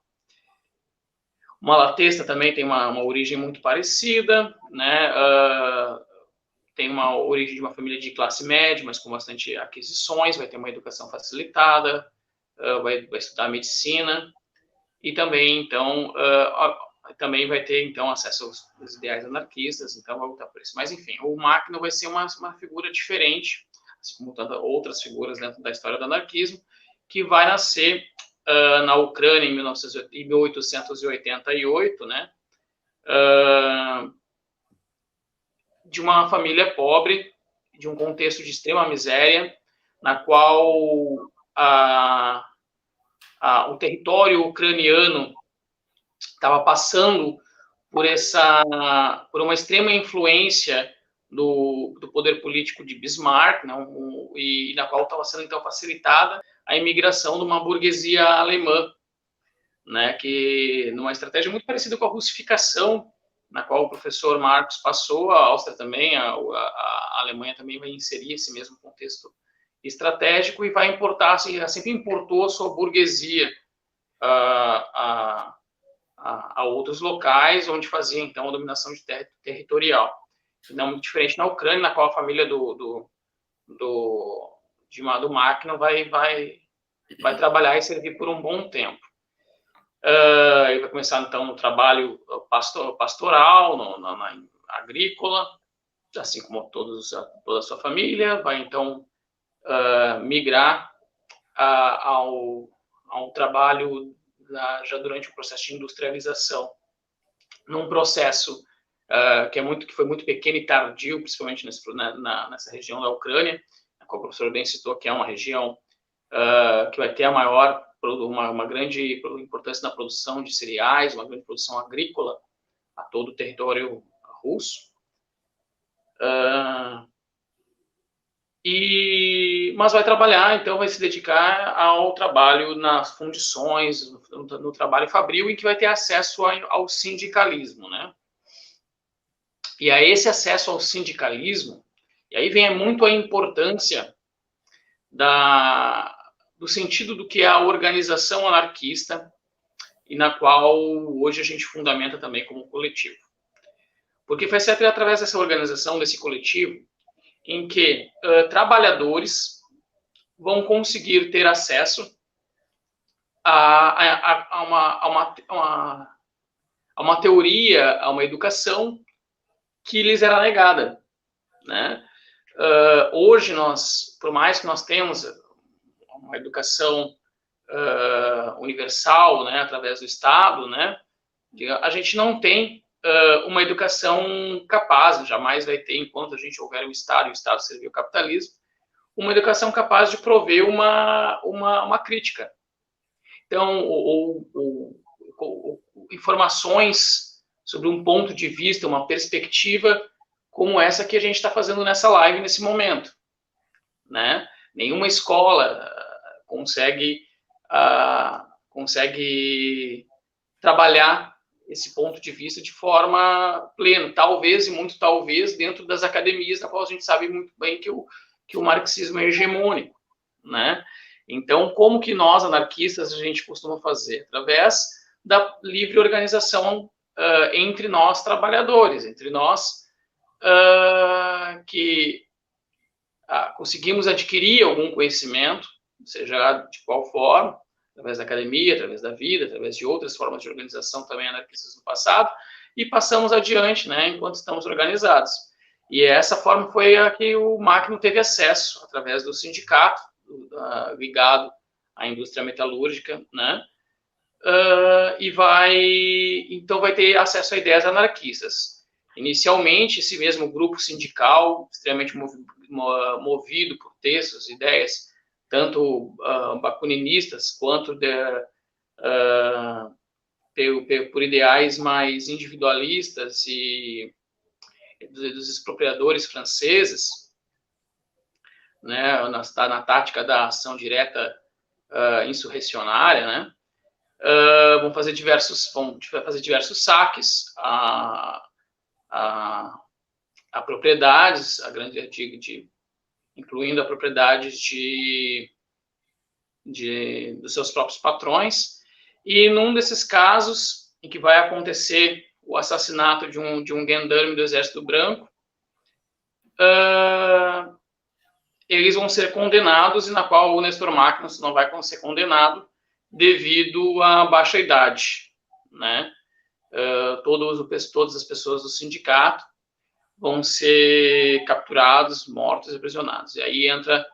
O Malatesta também tem uma origem muito parecida, né, tem uma origem de uma família de classe média, mas com bastante aquisições, vai ter uma educação facilitada, vai estudar medicina, e também, então, também vai ter, então, acesso aos ideais anarquistas, então vai lutar por isso. Mas, enfim, o Makhno vai ser uma figura diferente, assim como tantas outras figuras dentro da história do anarquismo, que vai nascer na Ucrânia em 1888, né, de uma família pobre, de um contexto de extrema miséria, na qual o território ucraniano estava passando por uma extrema influência do poder político de Bismarck, né, e na qual estava sendo, então, facilitada a imigração de uma burguesia alemã, né, que numa estratégia muito parecida com a russificação, na qual o professor Marx passou, a Áustria também, a Alemanha também vai inserir esse mesmo contexto estratégico e vai importar, sempre importou a sua burguesia a outros locais, onde fazia, então, a dominação territorial. Não muito diferente na Ucrânia, na qual a família do Makhno vai trabalhar e servir por um bom tempo. Ele vai começar, então, no trabalho pastoral, na agrícola, assim como toda a sua família. Vai, então, migrar ao trabalho já durante o processo de industrialização, num processo que foi muito pequeno e tardio, principalmente nessa região da Ucrânia, a qual o professor bem citou, que é uma região que vai ter uma grande importância na produção de cereais, uma grande produção agrícola a todo o território russo. Mas vai trabalhar, então vai se dedicar ao trabalho nas fundições, no trabalho fabril, em que vai ter acesso ao sindicalismo, né? E a esse acesso ao sindicalismo, e aí vem muito a importância do sentido do que é a organização anarquista, e na qual hoje a gente fundamenta também como coletivo. Porque vai ser através dessa organização, desse coletivo, em que trabalhadores vão conseguir ter acesso a uma teoria, a uma educação que lhes era negada, né? Hoje nós, por mais que nós temos uma educação universal, né, através do Estado, né, a gente não tem uma educação capaz, jamais vai ter, enquanto a gente houver um Estado e o Estado servir o capitalismo, uma educação capaz de prover uma crítica. Então, informações sobre um ponto de vista, uma perspectiva como essa que a gente está fazendo nessa live nesse momento, né? Nenhuma escola consegue trabalhar esse ponto de vista de forma plena, talvez e muito talvez dentro das academias, na qual a gente sabe muito bem que o marxismo é hegemônico, né? Então, como que nós, anarquistas, a gente costuma fazer? Através da livre organização entre nós, trabalhadores, entre nós que conseguimos adquirir algum conhecimento, seja de qual forma, através da academia, através da vida, através de outras formas de organização também anarquistas no passado, e passamos adiante, né, enquanto estamos organizados. E essa forma foi a que o Máquina teve acesso, através do sindicato, ligado à indústria metalúrgica, né, então vai ter acesso a ideias anarquistas. Inicialmente, esse mesmo grupo sindical, extremamente movido por textos, ideias, tanto bakuninistas quanto por ideais mais individualistas e dos expropriadores franceses, né, na tática da ação direta insurrecionária, né, vão fazer diversos saques a propriedades, incluindo a propriedades dos seus próprios patrões, e num desses casos em que vai acontecer o assassinato de um gendarme do Exército Branco, eles vão ser condenados, e na qual o Nestor Máquina não vai ser condenado devido à baixa idade, né? Todas as pessoas do sindicato vão ser capturados, mortos e aprisionados. E aí entra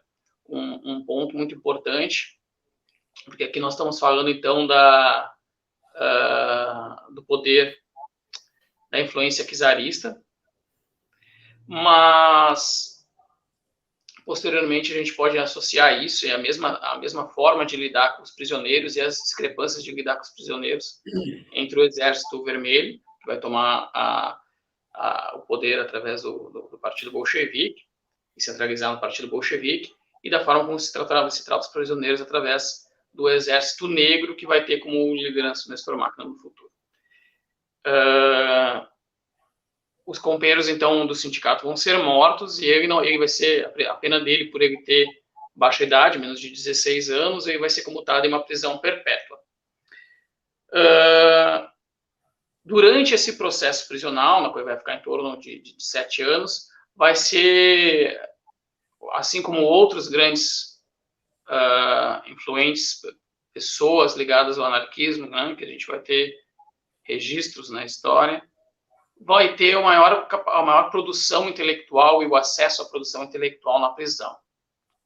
um ponto muito importante, porque aqui nós estamos falando, então, do poder da influência czarista, mas, posteriormente, a gente pode associar isso, e a mesma forma de lidar com os prisioneiros e as discrepâncias de lidar com os prisioneiros entre o Exército Vermelho, que vai tomar o poder através do Partido Bolchevique, e centralizar no Partido Bolchevique, e da forma como se trata os prisioneiros através do Exército Negro, que vai ter como liderança o Nestor Máquina no futuro. Os companheiros, então, do sindicato vão ser mortos, e ele vai ser, a pena dele, por ele ter baixa idade, menos de 16 anos, ele vai ser comutado em uma prisão perpétua. Durante esse processo prisional, na qual vai ficar em torno de 7 anos, vai ser, assim como outros grandes influentes, pessoas ligadas ao anarquismo, né, que a gente vai ter registros na história, vai ter a maior produção intelectual e o acesso à produção intelectual na prisão,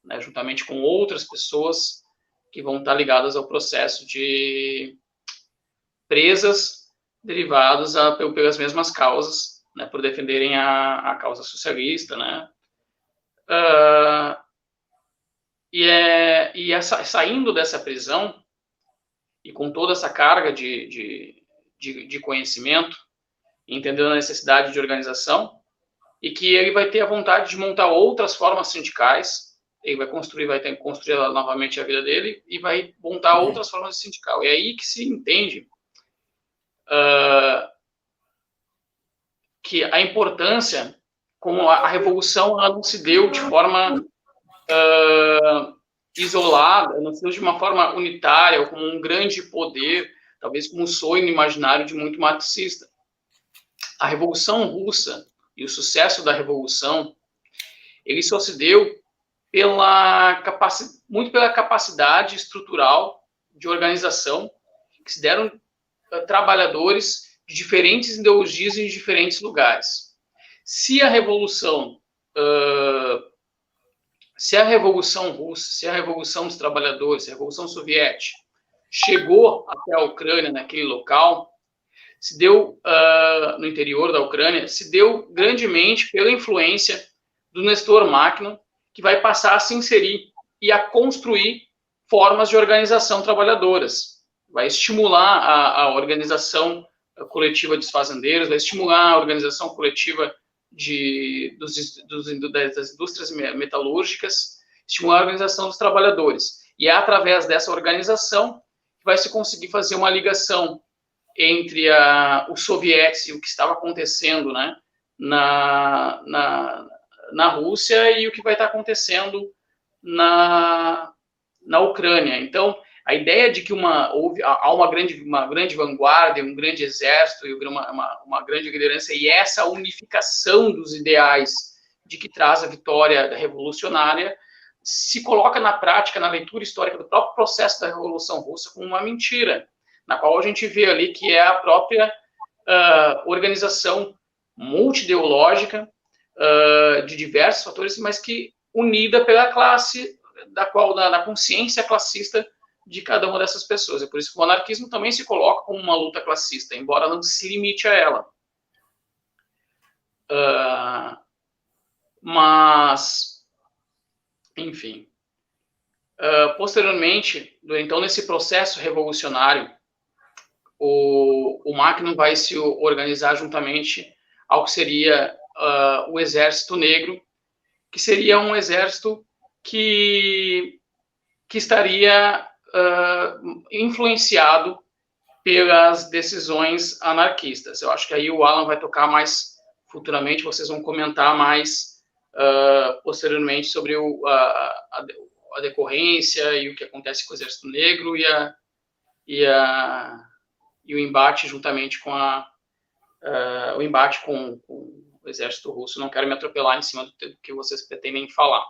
né, juntamente com outras pessoas que vão estar ligadas ao processo de presas derivados pelas mesmas causas, né, por defenderem a causa socialista, né. Saindo dessa prisão, e com toda essa carga de conhecimento, entendendo a necessidade de organização, e que ele vai ter a vontade de montar outras formas sindicais, ele vai ter que construir novamente a vida dele e vai montar outras formas de sindical. É aí que se entende que a importância, como a revolução ela não se deu de forma isolada, não se deu de uma forma unitária, ou como um grande poder, talvez como um sonho imaginário de muito marxista. A Revolução Russa e o sucesso da Revolução, ele só se deu muito pela capacidade estrutural de organização que se deram trabalhadores de diferentes ideologias em diferentes lugares. Se a Revolução Russa, se a Revolução dos Trabalhadores, se a Revolução Soviética chegou até a Ucrânia, naquele local, se deu no interior da Ucrânia, se deu grandemente pela influência do Nestor Makhno, que vai passar a se inserir e a construir formas de organização trabalhadoras. Vai estimular a organização coletiva dos fazendeiros, vai estimular a organização coletiva das indústrias metalúrgicas, estimular a organização dos trabalhadores. E é através dessa organização que vai se conseguir fazer uma ligação entre os soviéticos e o que estava acontecendo, né, na Rússia e o que vai estar acontecendo na Ucrânia. Então, a ideia de que há uma grande vanguarda, um grande exército e uma grande liderança, e essa unificação dos ideais de que traz a vitória revolucionária, se coloca na prática, na leitura histórica do próprio processo da Revolução Russa, como uma mentira, na qual a gente vê ali que é a própria organização multideológica de diversos fatores, mas que unida pela classe, da consciência classista de cada uma dessas pessoas. É por isso que o anarquismo também se coloca como uma luta classista, embora não se limite a ela. Mas, enfim, posteriormente, então, nesse processo revolucionário, o Makhno vai se organizar juntamente ao que seria o Exército Negro, que seria um exército que estaria influenciado pelas decisões anarquistas. Eu acho que aí o Alan vai tocar mais futuramente, vocês vão comentar mais posteriormente sobre a decorrência e o que acontece com o Exército Negro e o embate juntamente com o embate com o Exército Russo. Não quero me atropelar em cima do que vocês pretendem falar.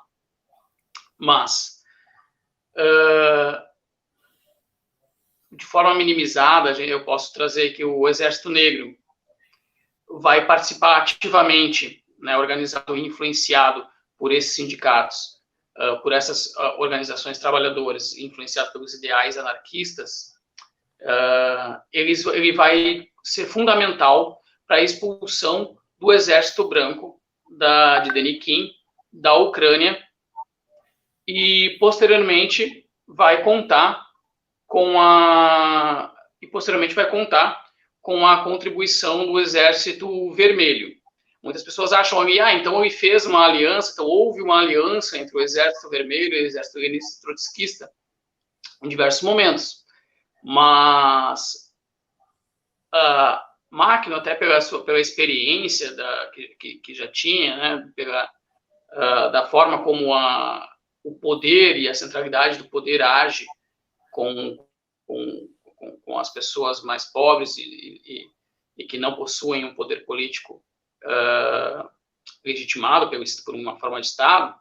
Mas, de forma minimizada, eu posso trazer que o Exército Negro vai participar ativamente, né, organizado e influenciado por esses sindicatos, por essas organizações trabalhadoras, influenciado pelos ideais anarquistas. Ele vai ser fundamental para a expulsão do Exército Branco de Denikin da Ucrânia e posteriormente vai contar com a contribuição do Exército Vermelho. Muitas pessoas acham então ele fez uma aliança, então houve uma aliança entre o Exército Vermelho e o Exército Leninista Trotskista em diversos momentos. Mas Makhno, até pela experiência que já tinha, né, da forma como o poder e a centralidade do poder age com as pessoas mais pobres e que não possuem um poder político legitimado por uma forma de Estado,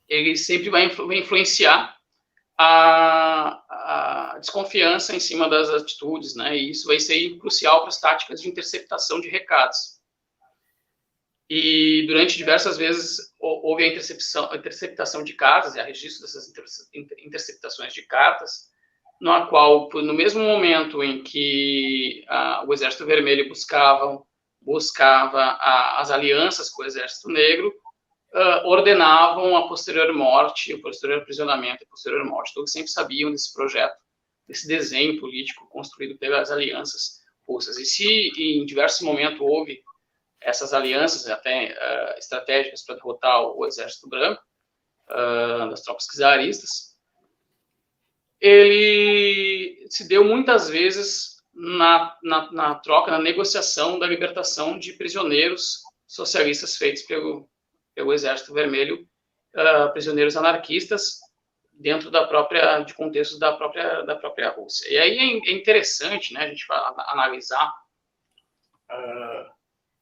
ele sempre vai influenciar a desconfiança em cima das atitudes, né? E isso vai ser crucial para as táticas de interceptação de recados. E durante diversas vezes houve a interceptação de cartas, e há registro dessas interceptações de cartas, na qual, no mesmo momento em que o Exército Vermelho buscava as alianças com o Exército Negro, ordenavam a posterior morte, o posterior aprisionamento e a posterior morte. Todos sempre sabiam desse projeto, desse desenho político construído pelas alianças russas. E se em diversos momentos houve essas alianças até estratégicas para derrotar o Exército Branco, das tropas czaristas, ele se deu muitas vezes na troca, na negociação da libertação de prisioneiros socialistas feitos pelo Exército Vermelho, prisioneiros anarquistas, dentro de contextos da própria Rússia. E aí é interessante, né, a gente analisar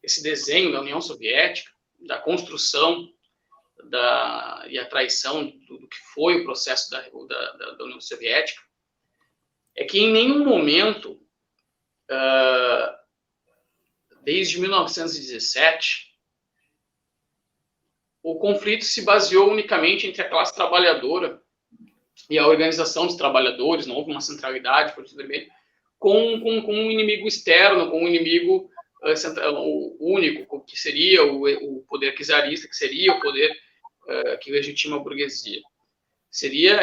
esse desenho da União Soviética, da construção e a traição do que foi o processo da União Soviética, é que em nenhum momento, desde 1917, o conflito se baseou unicamente entre a classe trabalhadora e a organização dos trabalhadores, não houve uma centralidade, com um inimigo externo, com um inimigo único, que seria o poder czarista, que seria o poder que legitima a burguesia. Seria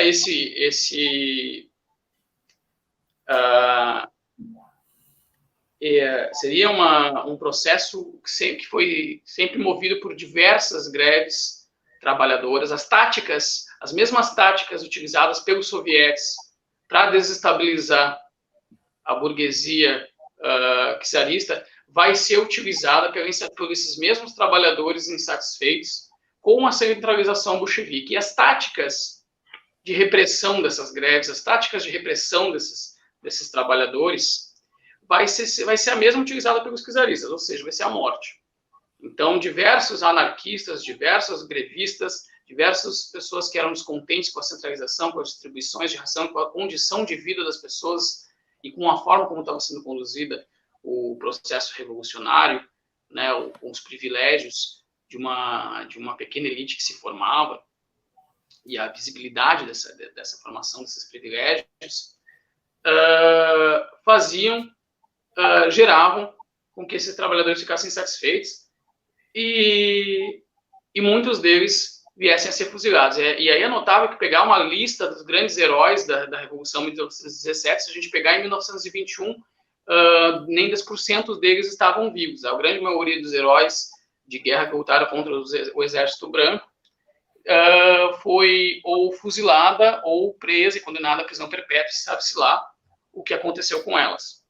seria um processo que foi sempre movido por diversas greves trabalhadoras, as mesmas táticas utilizadas pelos sovietes para desestabilizar a burguesia czarista, vai ser utilizada por esses mesmos trabalhadores insatisfeitos com a centralização bolchevique. E as táticas de repressão dessas greves, as táticas de repressão desses trabalhadores, vai ser a mesma utilizada pelos czaristas, ou seja, vai ser a morte. Então, diversos anarquistas, diversos grevistas, diversas pessoas que eram descontentes com a centralização, com as distribuições de ração, com a condição de vida das pessoas e com a forma como estava sendo conduzida o processo revolucionário, né, com os privilégios de uma pequena elite que se formava e a visibilidade dessa formação, desses privilégios, geravam com que esses trabalhadores ficassem insatisfeitos e muitos deles viessem a ser fuzilados. E aí é notável que pegar uma lista dos grandes heróis da Revolução de 1917, se a gente pegar em 1921, nem 10% deles estavam vivos. A grande maioria dos heróis de guerra que lutaram contra o Exército Branco foi ou fuzilada ou presa e condenada à prisão perpétua, sabe-se lá o que aconteceu com elas.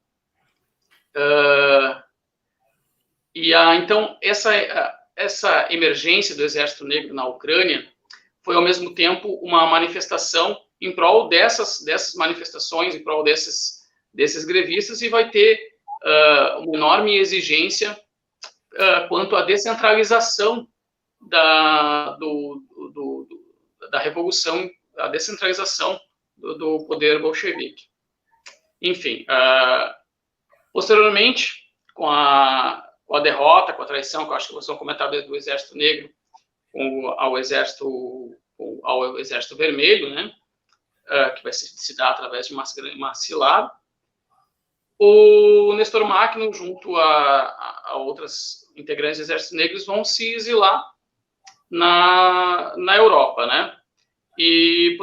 Então, essa emergência do Exército Negro na Ucrânia foi, ao mesmo tempo, uma manifestação em prol dessas manifestações, em prol desses grevistas, e vai ter uma enorme exigência quanto à descentralização da revolução, a descentralização do poder bolchevique. Enfim, posteriormente, com a derrota, com a traição, que eu acho que vocês vão comentar do Exército Negro ao Exército Vermelho, né, que vai se dar através de uma cilada, o Néstor Makhno, junto a outras integrantes do Exército Negro, vão se exilar na Europa, né? E,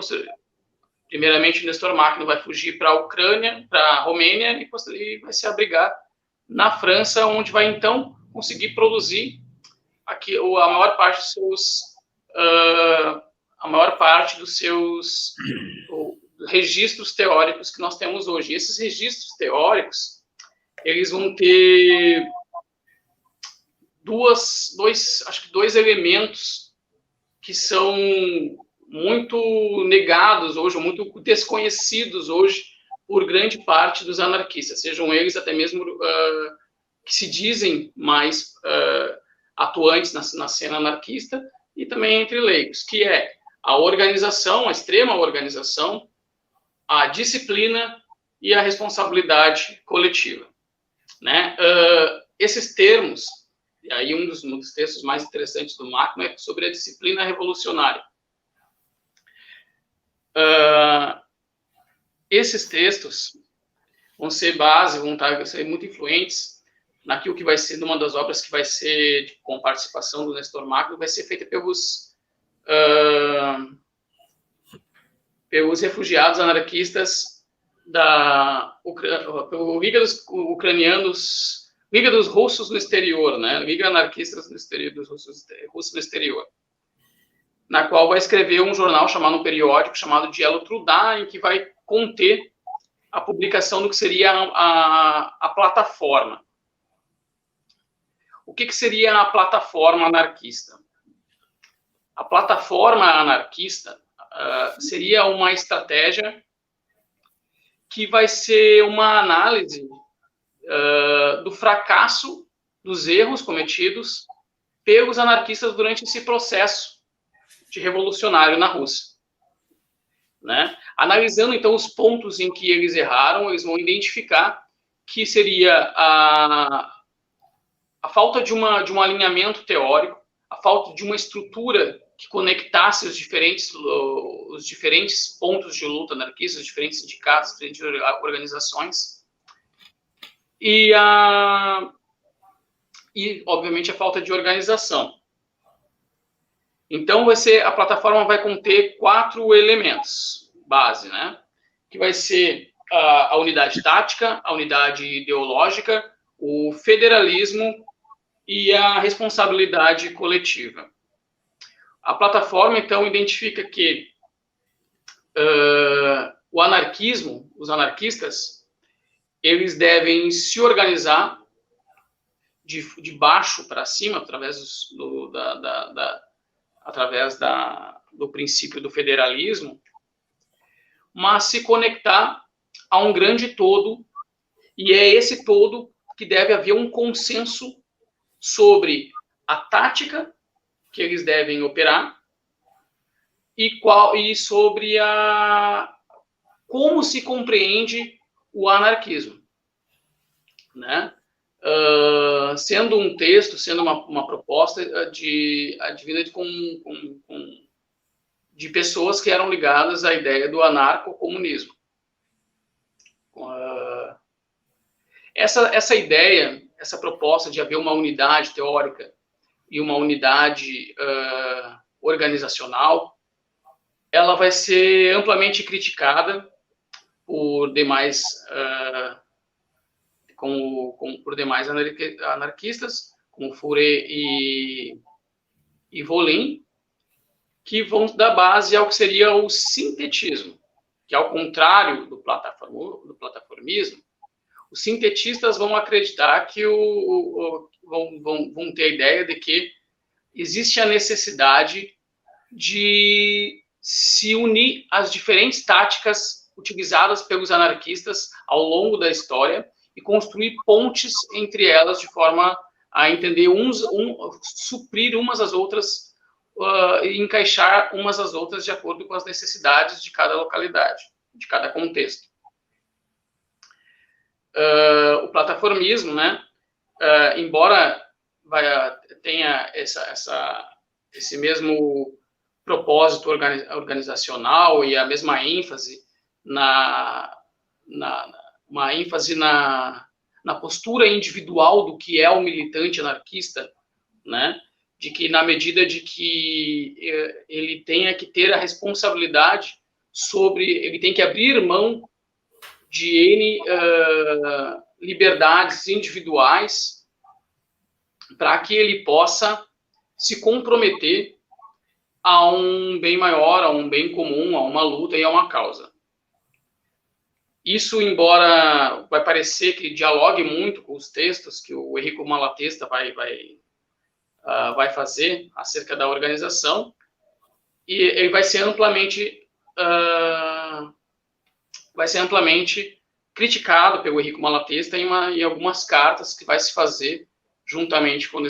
primeiramente, o Néstor Makhno vai fugir para a Ucrânia, para a Romênia, e vai se abrigar na França, onde vai, então, conseguir produzir aqui a maior parte dos seus registros teóricos que nós temos hoje. E esses registros teóricos, eles vão ter dois elementos que são muito negados hoje, ou muito desconhecidos hoje por grande parte dos anarquistas, sejam eles até mesmo que se dizem mais atuantes na cena anarquista e também entre leigos, que é a organização, a extrema organização, a disciplina e a responsabilidade coletiva, né? Esses termos, e aí um dos textos mais interessantes do Makhno é sobre a disciplina revolucionária. Esses textos vão ser vão ser muito influentes naquilo que vai ser, numa das obras que vai ser com participação do Néstor Makhno, vai ser feita pelos refugiados anarquistas Liga dos Ucranianos, Liga dos Russos no Exterior, né? Liga Anarquistas no Exterior, dos Russos no Exterior, na qual vai escrever um jornal chamado, um periódico chamado Dielo Trudar, em que vai conter a publicação do que seria a plataforma. O que seria a plataforma anarquista? A plataforma anarquista seria uma estratégia que vai ser uma análise do fracasso, dos erros cometidos pelos anarquistas durante esse processo de revolucionário na Rússia, né? Analisando, então, os pontos em que eles erraram, eles vão identificar que seria a falta de um alinhamento teórico, a falta de uma estrutura que conectasse os diferentes pontos de luta anarquistas, os diferentes sindicatos, diferentes organizações, e obviamente, a falta de organização. Então, a plataforma vai conter 4 elementos base, né? Que vai ser a unidade tática, a unidade ideológica, o federalismo e a responsabilidade coletiva. A plataforma, então, identifica que o anarquismo, os anarquistas, eles devem se organizar de baixo para cima, através do princípio do federalismo, mas se conectar a um grande todo, e é esse todo que deve haver um consenso sobre a tática que eles devem operar e sobre como se compreende o anarquismo, né? Sendo um texto, sendo uma proposta advinda de pessoas que eram ligadas à ideia do anarcocomunismo. Essa ideia, essa proposta de haver uma unidade teórica e uma unidade organizacional, ela vai ser amplamente criticada por demais anarquistas, como Fourier e Volin, que vão dar base ao que seria o sintetismo, que, ao contrário do plataformismo, os sintetistas vão acreditar que vão ter a ideia de que existe a necessidade de se unir às diferentes táticas utilizadas pelos anarquistas ao longo da história e construir pontes entre elas de forma a entender suprir umas às outras e encaixar umas às outras de acordo com as necessidades de cada localidade, de cada contexto. O plataformismo, né, embora tenha esse mesmo propósito organizacional e a mesma ênfase na postura individual do que é o militante anarquista, né, de que, na medida de que ele tenha que ter a responsabilidade ele tem que abrir mão de N liberdades individuais para que ele possa se comprometer a um bem maior, a um bem comum, a uma luta e a uma causa. Isso, embora vai parecer que dialogue muito com os textos que o Enrico Malatesta vai fazer acerca da organização, e ele vai ser amplamente criticado pelo Enrico Malatesta em algumas cartas que vai se fazer juntamente com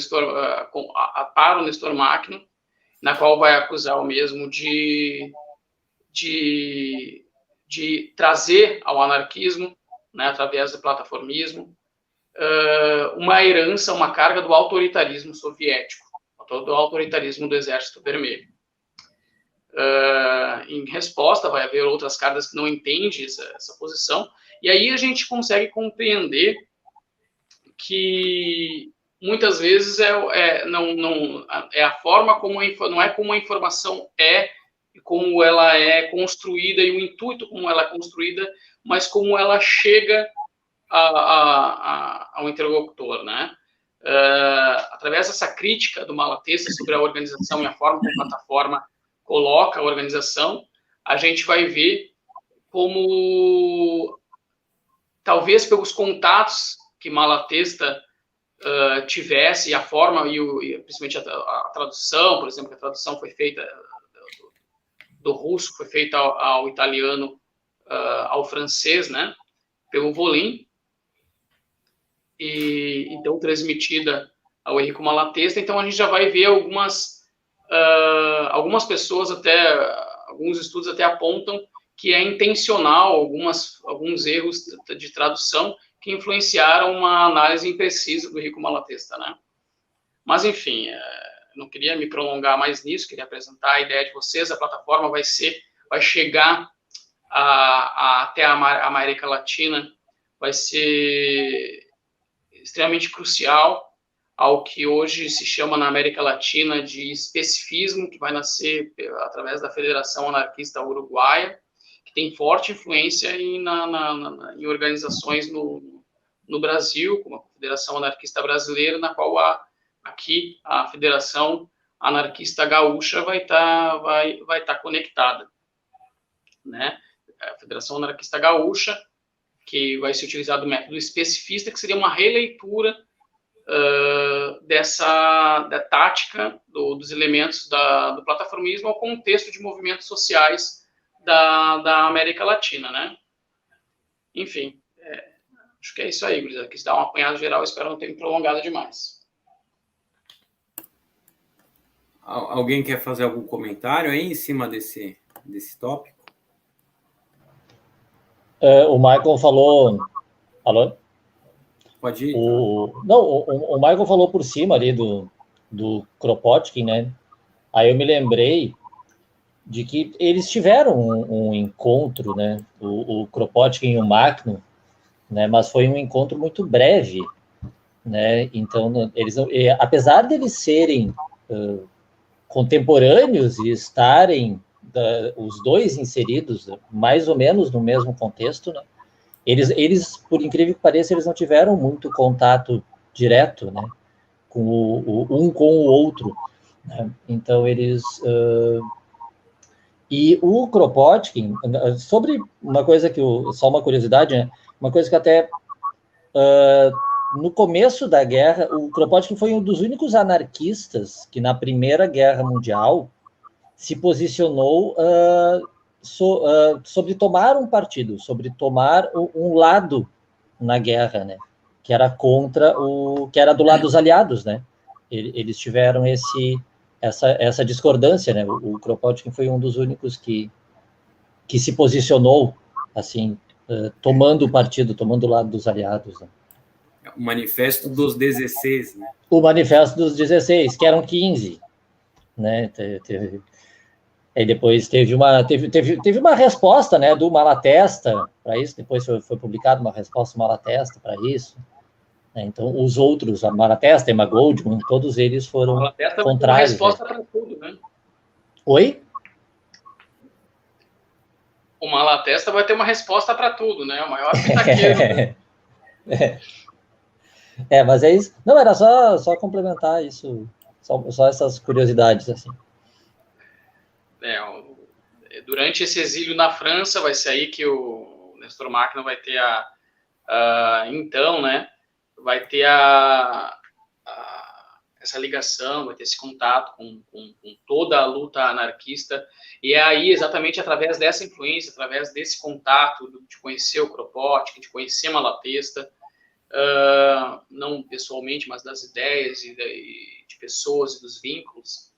para o Nestor Makhno, na qual vai acusar o mesmo de trazer ao anarquismo, né, através do plataformismo, uma herança, uma carga do autoritarismo soviético, do autoritarismo do Exército Vermelho. Em resposta, vai haver outras cartas que não entendem essa posição, e aí a gente consegue compreender que muitas vezes não é a forma não é como a informação e como ela é construída, e o intuito como ela é construída, mas como ela chega ao interlocutor, né? Através dessa crítica do Malatesta sobre a organização e a forma como a plataforma coloca a organização, a gente vai ver como, talvez pelos contatos que Malatesta tivesse, e a forma, e principalmente a tradução, por exemplo, que a tradução foi feita do russo, foi feita ao italiano, ao francês, né, pelo Volin, e então transmitida ao Enrico Malatesta. Então a gente já vai ver algumas pessoas, alguns estudos até apontam que é intencional alguns erros de tradução que influenciaram uma análise imprecisa do Enrico Malatesta, né? Mas enfim, não queria me prolongar mais nisso, queria apresentar a ideia de vocês. A plataforma vai chegar até a América Latina, vai ser extremamente crucial ao que hoje se chama na América Latina de especificismo, que vai nascer através da Federação Anarquista Uruguaia, que tem forte influência em organizações no Brasil, como a Federação Anarquista Brasileira, na qual aqui a Federação Anarquista Gaúcha vai estar conectada, né? A Federação Anarquista Gaúcha, que vai ser utilizado o método especificista, que seria uma releitura da tática dos elementos do plataformismo ao contexto de movimentos sociais da América Latina, né? Enfim, acho que é isso aí, Gurizada. Quis dar um apanhado geral, espero não ter me prolongado demais. Alguém quer fazer algum comentário aí em cima desse tópico? O Michael falou... Alô? Pode ir. O Michael falou por cima ali do Kropotkin, né? Aí eu me lembrei de que eles tiveram um encontro, né? O Kropotkin e o Machno, né? Mas foi um encontro muito breve, né? Então, apesar de eles serem contemporâneos e estarem os dois inseridos mais ou menos no mesmo contexto, né? Eles, por incrível que pareça, eles não tiveram muito contato direto, né, com um com o outro, né? Então eles e o Kropotkin, sobre uma coisa só uma curiosidade, né, uma coisa que até no começo da guerra, o Kropotkin foi um dos únicos anarquistas que na Primeira Guerra Mundial se posicionou sobre tomar um partido, sobre tomar um lado na guerra, né? Que era que era do lado dos aliados, né? Eles tiveram essa discordância, né? O Kropotkin foi um dos únicos que se posicionou assim, tomando o partido, tomando o lado dos aliados, né? O Manifesto dos 16, né? O Manifesto dos 16, que eram 15, né? Aí depois teve uma resposta, né, do Malatesta para isso, depois foi publicada uma resposta do Malatesta para isso, né? Então os outros, a Malatesta, Emma Goldman, todos eles foram contrários. Uma resposta para tudo, né? Oi? O Malatesta vai ter uma resposta para tudo, né? O maior pitaqueiro. Mas é isso. Não, era só complementar isso, só essas curiosidades, assim. Durante esse exílio na França, vai ser aí que o Nestor Machno vai ter então, né, vai ter essa ligação, vai ter esse contato com toda a luta anarquista, e é aí exatamente através dessa influência, através desse contato, de conhecer o Kropotkin, de conhecer Malatesta, não pessoalmente, mas das ideias e de pessoas e dos vínculos,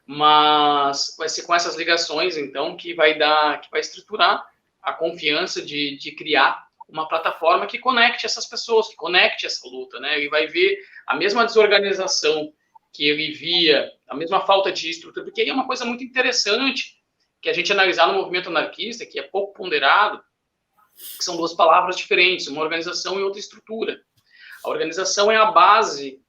mas vai ser com essas ligações, então, que vai estruturar a confiança de criar uma plataforma que conecte essas pessoas, que conecte essa luta, né? E vai ver a mesma desorganização que ele via, a mesma falta de estrutura, porque aí é uma coisa muito interessante que a gente analisar no movimento anarquista, que é pouco ponderado, que são duas palavras diferentes, uma organização e outra estrutura. A organização é a base,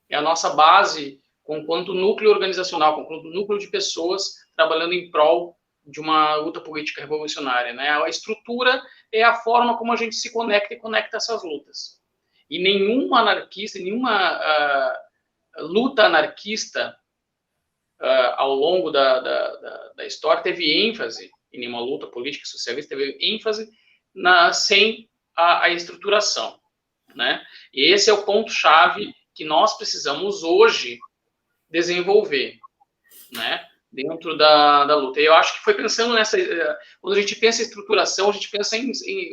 é a nossa base enquanto núcleo organizacional, enquanto núcleo de pessoas trabalhando em prol luta política revolucionária, né? A estrutura é a forma como a gente se conecta e conecta essas lutas. E nenhuma anarquista, nenhuma luta anarquista ao longo da história teve ênfase, em nenhuma luta política socialista teve ênfase sem a estruturação, né? E esse é o ponto-chave que nós precisamos hoje desenvolver, né? Dentro da luta. E eu acho que foi pensando nessa... Quando a gente pensa em estruturação, a gente pensa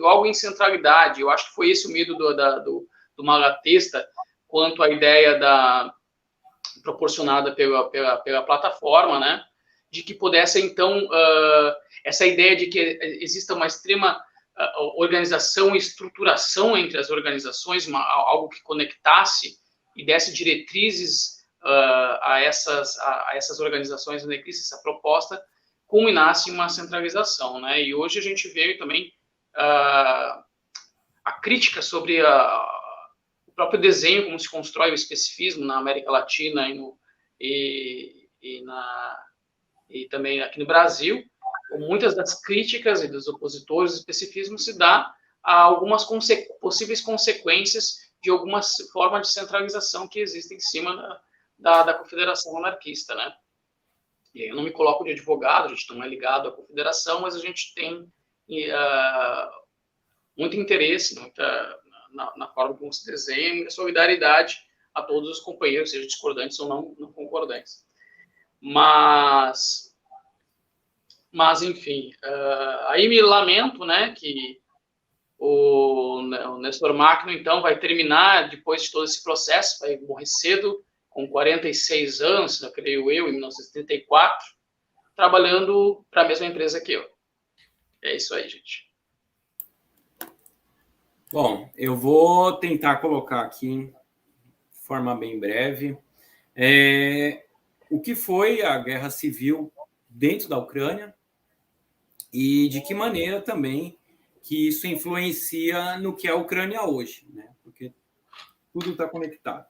algo em centralidade. Eu acho que foi esse o medo do Malatesta quanto à ideia proporcionada pela plataforma, né? De que pudesse, então, essa ideia de que exista uma extrema organização e estruturação entre as organizações, algo que conectasse e desse diretrizes a essas organizações anarquistas, essa proposta culminasse em uma centralização, né? E hoje a gente vê também a crítica sobre o próprio desenho, como se constrói o especificismo na América Latina e também aqui no Brasil. Muitas das críticas e dos opositores do especificismo se dá a algumas possíveis consequências de alguma forma de centralização que existe em cima da confederação anarquista, né? E eu não me coloco de advogado, a gente não é ligado à confederação, mas a gente tem muito interesse na forma como se desenha e muita solidariedade a todos os companheiros, sejam discordantes ou não concordantes. Mas enfim, aí me lamento, né, que o Néstor Magno, então, vai terminar, depois de todo esse processo, vai morrer cedo, com 46 anos, creio eu, em 1934, trabalhando para a mesma empresa que eu. É isso aí, gente. Bom, eu vou tentar colocar aqui de forma bem breve o que foi a guerra civil dentro da Ucrânia e de que maneira também que isso influencia no que é a Ucrânia hoje, né? Porque tudo está conectado.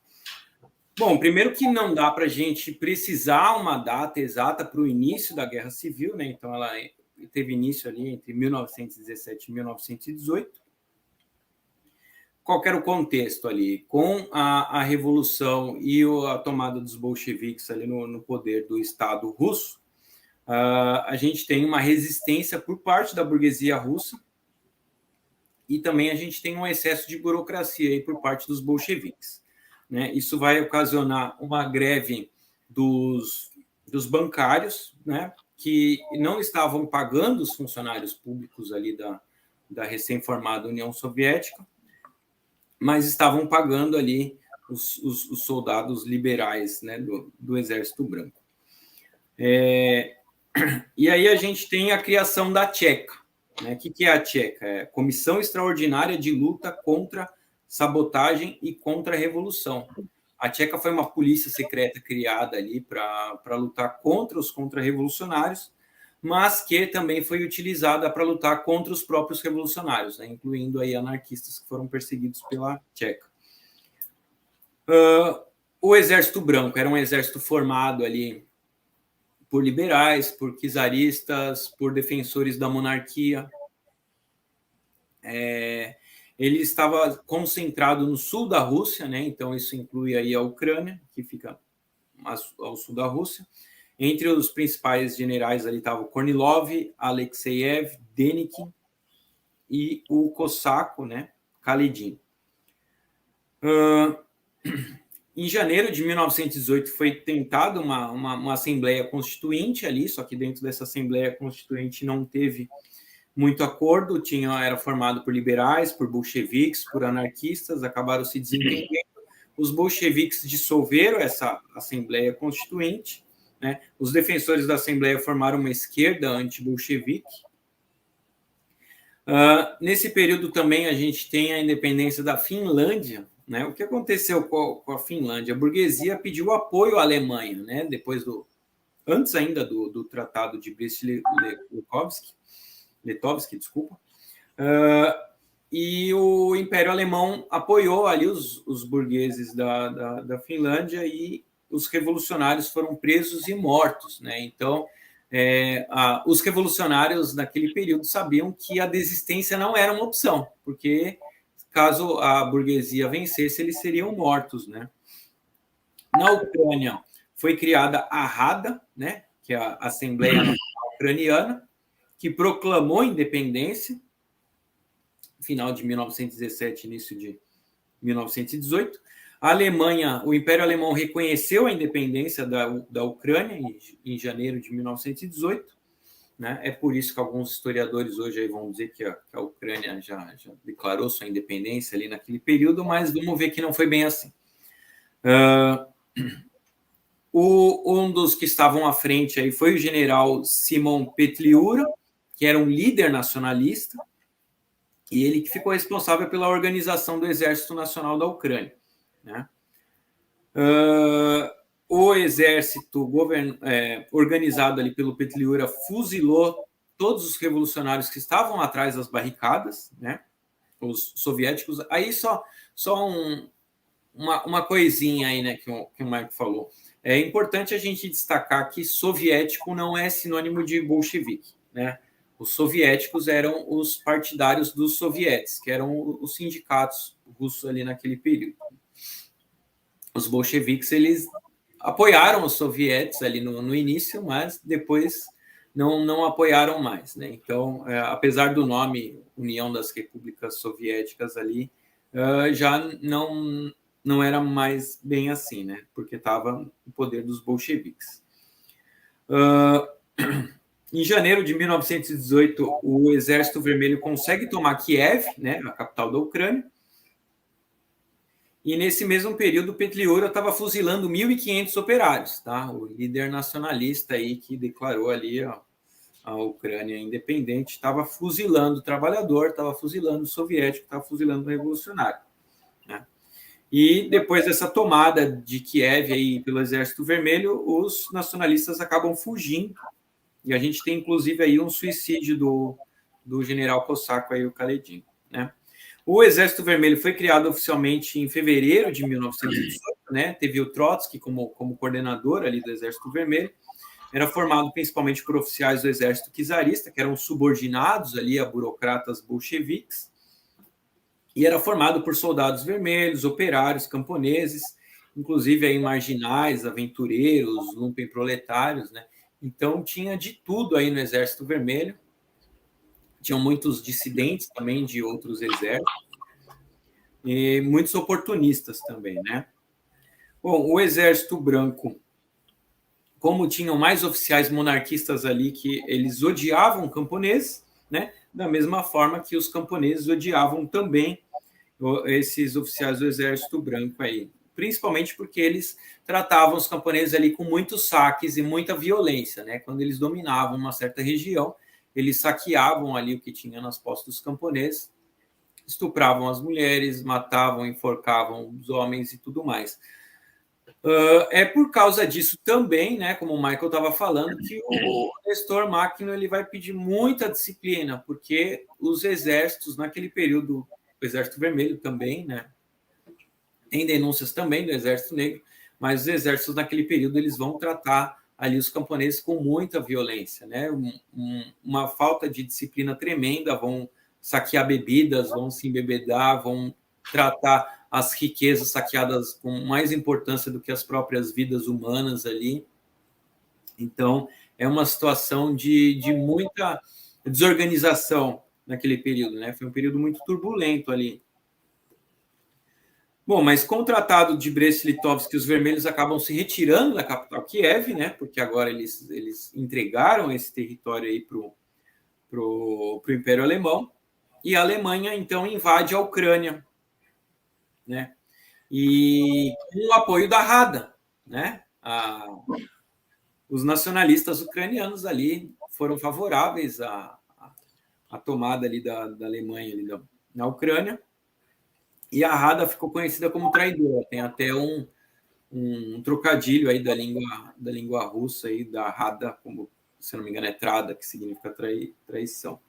Bom, primeiro que não dá para a gente precisar uma data exata para o início da Guerra Civil, né? Então, ela teve início ali entre 1917 e 1918. Qual era o contexto ali? Com a Revolução e a tomada dos bolcheviques ali no poder do Estado russo, a gente tem uma resistência por parte da burguesia russa e também a gente tem um excesso de burocracia aí por parte dos bolcheviques, né? Isso vai ocasionar uma greve dos bancários, né, que não estavam pagando os funcionários públicos ali da recém-formada União Soviética, mas estavam pagando ali os soldados liberais, né, do Exército Branco. E aí a gente tem a criação da Tcheca, né? O que é a Tcheca? É a Comissão Extraordinária de Luta contra Sabotagem e contra a Revolução. A Tcheca foi uma polícia secreta criada ali para lutar contra os contra-revolucionários, mas que também foi utilizada para lutar contra os próprios revolucionários, né, incluindo aí anarquistas que foram perseguidos pela Tcheca. O Exército Branco era um exército formado ali por liberais, por czaristas, por defensores da monarquia. Ele estava concentrado no sul da Rússia, né, então isso inclui aí a Ucrânia, que fica ao sul da Rússia. Entre os principais generais ali estavam Kornilov, Alexeyev, Denikin e o cosaco, né, Kaledin. Em janeiro de 1918 foi tentada uma Assembleia Constituinte ali, só que dentro dessa Assembleia Constituinte não teve muito acordo, era formado por liberais, por bolcheviques, por anarquistas, acabaram se desentendendo. Os bolcheviques dissolveram essa Assembleia Constituinte, né? Os defensores da Assembleia formaram uma esquerda anti-bolchevique. Nesse período também a gente tem a independência da Finlândia, né? O que aconteceu com a Finlândia? A burguesia pediu apoio à Alemanha, né? Antes ainda do Tratado de Brest-Litovsk, e o Império Alemão apoiou ali os burgueses da Finlândia e os revolucionários foram presos e mortos, né? Então, os revolucionários naquele período sabiam que a desistência não era uma opção, porque caso a burguesia vencesse, eles seriam mortos, né? Na Ucrânia foi criada a Rada, né, que é a Assembleia Nacional Ucraniana, que proclamou a independência final de 1917, início de 1918. A Alemanha, o Império Alemão reconheceu a independência da Ucrânia em janeiro de 1918. Né? É por isso que alguns historiadores hoje aí vão dizer que a Ucrânia já declarou sua independência ali naquele período, mas vamos ver que não foi bem assim. Um dos que estavam à frente aí foi o general Simon Petliura, que era um líder nacionalista, e ele que ficou responsável pela organização do Exército Nacional da Ucrânia. Né? O exército organizado ali pelo Petliura fuzilou todos os revolucionários que estavam atrás das barricadas, né? Os soviéticos. Aí só uma coisinha aí, né, que o Marco falou. É importante a gente destacar que soviético não é sinônimo de bolchevique, né? Os soviéticos eram os partidários dos sovietes, que eram os sindicatos russos ali naquele período. Os bolcheviques, eles apoiaram os sovietes ali no início, mas depois não apoiaram mais, né? Então, apesar do nome União das Repúblicas Soviéticas ali, já não era mais bem assim, né? Porque estava no poder dos bolcheviques. Em janeiro de 1918, o Exército Vermelho consegue tomar Kiev, né, a capital da Ucrânia. E nesse mesmo período, Petliura estava fuzilando 1.500 operários, tá? O líder nacionalista aí que declarou ali a Ucrânia independente estava fuzilando o trabalhador, estava fuzilando o soviético, estava fuzilando o revolucionário. Né? E depois dessa tomada de Kiev aí pelo Exército Vermelho, os nacionalistas acabam fugindo. E a gente tem, inclusive, aí um suicídio do general cosaco, aí, o Kaledin, né? O Exército Vermelho foi criado oficialmente em fevereiro de 1918, né? Teve o Trotsky como coordenador ali do Exército Vermelho. Era formado principalmente por oficiais do Exército czarista, que eram subordinados ali a burocratas bolcheviques. E era formado por soldados vermelhos, operários, camponeses, inclusive aí marginais, aventureiros, lumpenproletários, né? Então, tinha de tudo aí no Exército Vermelho. Tinham muitos dissidentes também de outros exércitos. E muitos oportunistas também, né? Bom, o Exército Branco, como tinham mais oficiais monarquistas ali, que eles odiavam camponeses, né? Da mesma forma que os camponeses odiavam também esses oficiais do Exército Branco aí. Principalmente porque eles tratavam os camponeses ali com muitos saques e muita violência, né? Quando eles dominavam uma certa região, eles saqueavam ali o que tinha nas posses dos camponeses, estupravam as mulheres, matavam, enforcavam os homens e tudo mais. É por causa disso também, né? Como o Michael estava falando, que o Nestor Makhno ele vai pedir muita disciplina, porque os exércitos naquele período, o Exército Vermelho também, né? Tem denúncias também do Exército Negro, mas os exércitos naquele período eles vão tratar ali os camponeses com muita violência, né? Uma falta de disciplina tremenda, vão saquear bebidas, vão se embebedar, vão tratar as riquezas saqueadas com mais importância do que as próprias vidas humanas ali. Então, é uma situação de muita desorganização naquele período, né? Foi um período muito turbulento ali. Bom, mas com o Tratado de Brest-Litovsk, os vermelhos acabam se retirando da capital Kiev, né? Porque agora eles entregaram esse território aí para o Império Alemão, e a Alemanha, então, invade a Ucrânia, né? E com o apoio da Rada, né? Os nacionalistas ucranianos ali foram favoráveis à tomada ali da Alemanha ali na Ucrânia. E a Rada ficou conhecida como traidora. Tem até um trocadilho aí da língua russa aí, da Rada, como, se não me engano, é trada, que significa traição.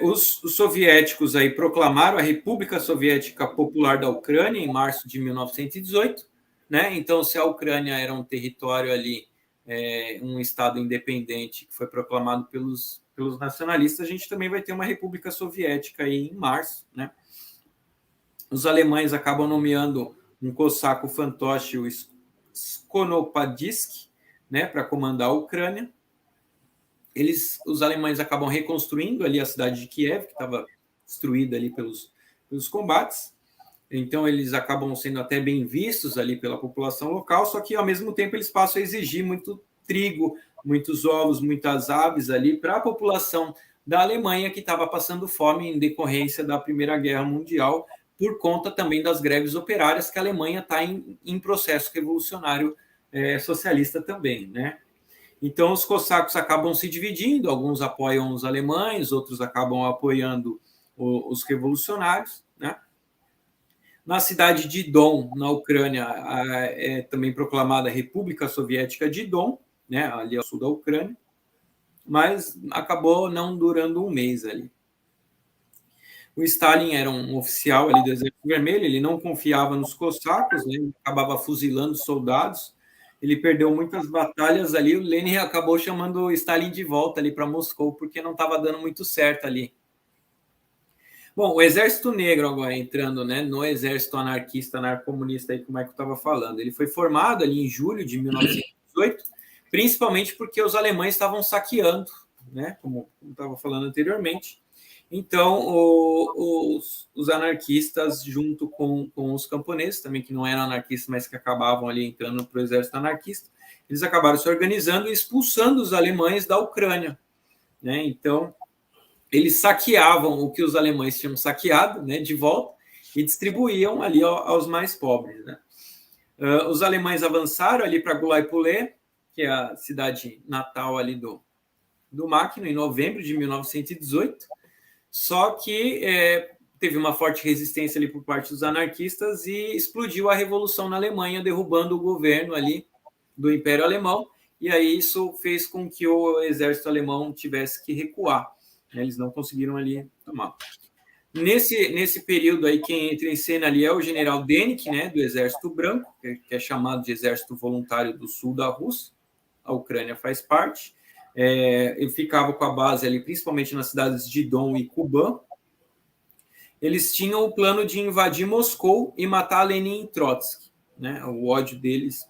Os soviéticos aí proclamaram a República Soviética Popular da Ucrânia em março de 1918, né? Então, se a Ucrânia era um território ali um Estado independente que foi proclamado pelos nacionalistas, a gente também vai ter uma República Soviética aí em março, né? Os alemães acabam nomeando um cosaco fantoche, o Skonopadisk, né, para comandar a Ucrânia. Os alemães acabam reconstruindo ali a cidade de Kiev, que estava destruída ali pelos combates. Então, eles acabam sendo até bem vistos ali pela população local, só que, ao mesmo tempo, eles passam a exigir muito trigo, muitos ovos, muitas aves ali para a população da Alemanha, que estava passando fome em decorrência da Primeira Guerra Mundial, por conta também das greves operárias, que a Alemanha está em processo revolucionário socialista também, né? Então, os cossacos acabam se dividindo, alguns apoiam os alemães, outros acabam apoiando os revolucionários, né? Na cidade de Dom, na Ucrânia, é também proclamada a República Soviética de Dom, né, ali ao sul da Ucrânia, mas acabou não durando um mês ali. O Stalin era um oficial ali do Exército Vermelho, ele não confiava nos cossacos, né, ele acabava fuzilando soldados, ele perdeu muitas batalhas ali, o Lenin acabou chamando o Stalin de volta ali para Moscou, porque não estava dando muito certo ali. Bom, o Exército Negro agora entrando, né, no exército anarquista, anarcomunista, aí, como é que eu estava falando, ele foi formado ali em julho de 1918, principalmente porque os alemães estavam saqueando, né, como estava falando anteriormente. Então, os anarquistas, junto com os camponeses, também que não eram anarquistas, mas que acabavam ali entrando para o exército anarquista, eles acabaram se organizando e expulsando os alemães da Ucrânia, né? Então, eles saqueavam o que os alemães tinham saqueado, né, de volta, e distribuíam ali aos mais pobres, né? Os alemães avançaram ali para Gulaipulé, que é a cidade natal ali do Máquina, em novembro de 1918, só que teve uma forte resistência ali por parte dos anarquistas e explodiu a revolução na Alemanha, derrubando o governo ali do Império Alemão, e aí isso fez com que o exército alemão tivesse que recuar. Eles não conseguiram ali tomar. Nesse período aí, quem entra em cena ali é o general Denikin, né, do Exército Branco, que é chamado de Exército Voluntário do Sul da Rússia. A Ucrânia faz parte. Ele ficava com a base ali, principalmente nas cidades de Dom e Kuban. Eles tinham o plano de invadir Moscou e matar Lenin e Trotsky, né? O ódio deles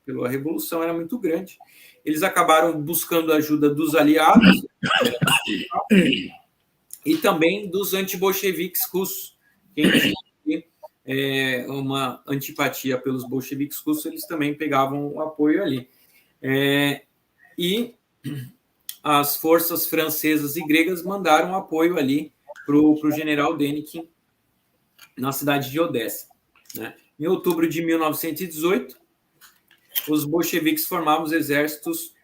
pela Revolução era muito grande. Eles acabaram buscando a ajuda dos aliados e também dos antibolcheviques russos. Quem tinha uma antipatia pelos bolcheviques russos, eles também pegavam o apoio ali. E as forças francesas e gregas mandaram apoio ali para o general Denikin na cidade de Odessa, né? Em outubro de 1918, os bolcheviques formavam os exércitos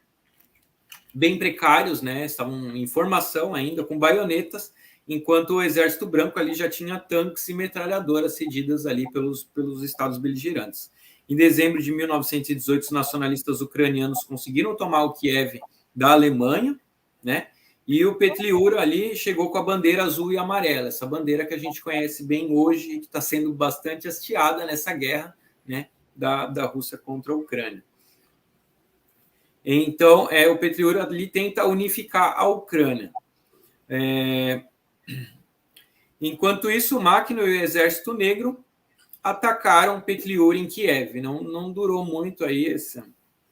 bem precários, né? Estavam em formação ainda, com baionetas, enquanto o exército branco ali já tinha tanques e metralhadoras cedidas ali pelos estados beligerantes. Em dezembro de 1918, os nacionalistas ucranianos conseguiram tomar o Kiev da Alemanha, né? E o Petliura ali chegou com a bandeira azul e amarela, essa bandeira que a gente conhece bem hoje e que está sendo bastante hasteada nessa guerra, né, da Rússia contra a Ucrânia. Então, o Petliura ali tenta unificar a Ucrânia. Enquanto isso, o Máquina e o Exército Negro atacaram Petliura em Kiev. Não durou muito aí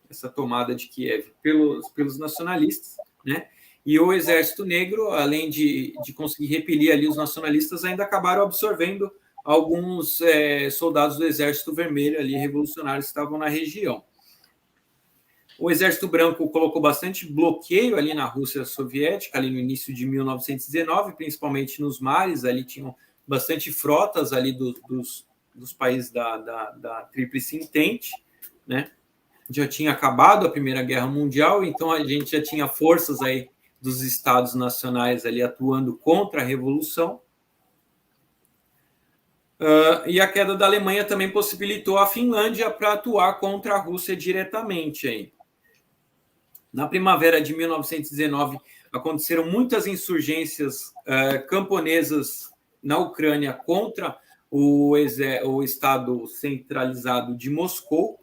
essa tomada de Kiev pelos nacionalistas, né? E o Exército Negro, além de conseguir repelir ali os nacionalistas, ainda acabaram absorvendo alguns soldados do Exército Vermelho ali, revolucionários, que estavam na região. O Exército Branco colocou bastante bloqueio ali na Rússia Soviética, ali no início de 1919, principalmente nos mares, ali tinham bastante frotas ali dos países da Tríplice Entente, né? Já tinha acabado a Primeira Guerra Mundial, então a gente já tinha forças aí dos estados nacionais ali atuando contra a Revolução. E a queda da Alemanha também possibilitou a Finlândia para atuar contra a Rússia diretamente aí. Na primavera de 1919, aconteceram muitas insurgências camponesas na Ucrânia contra o Estado centralizado de Moscou.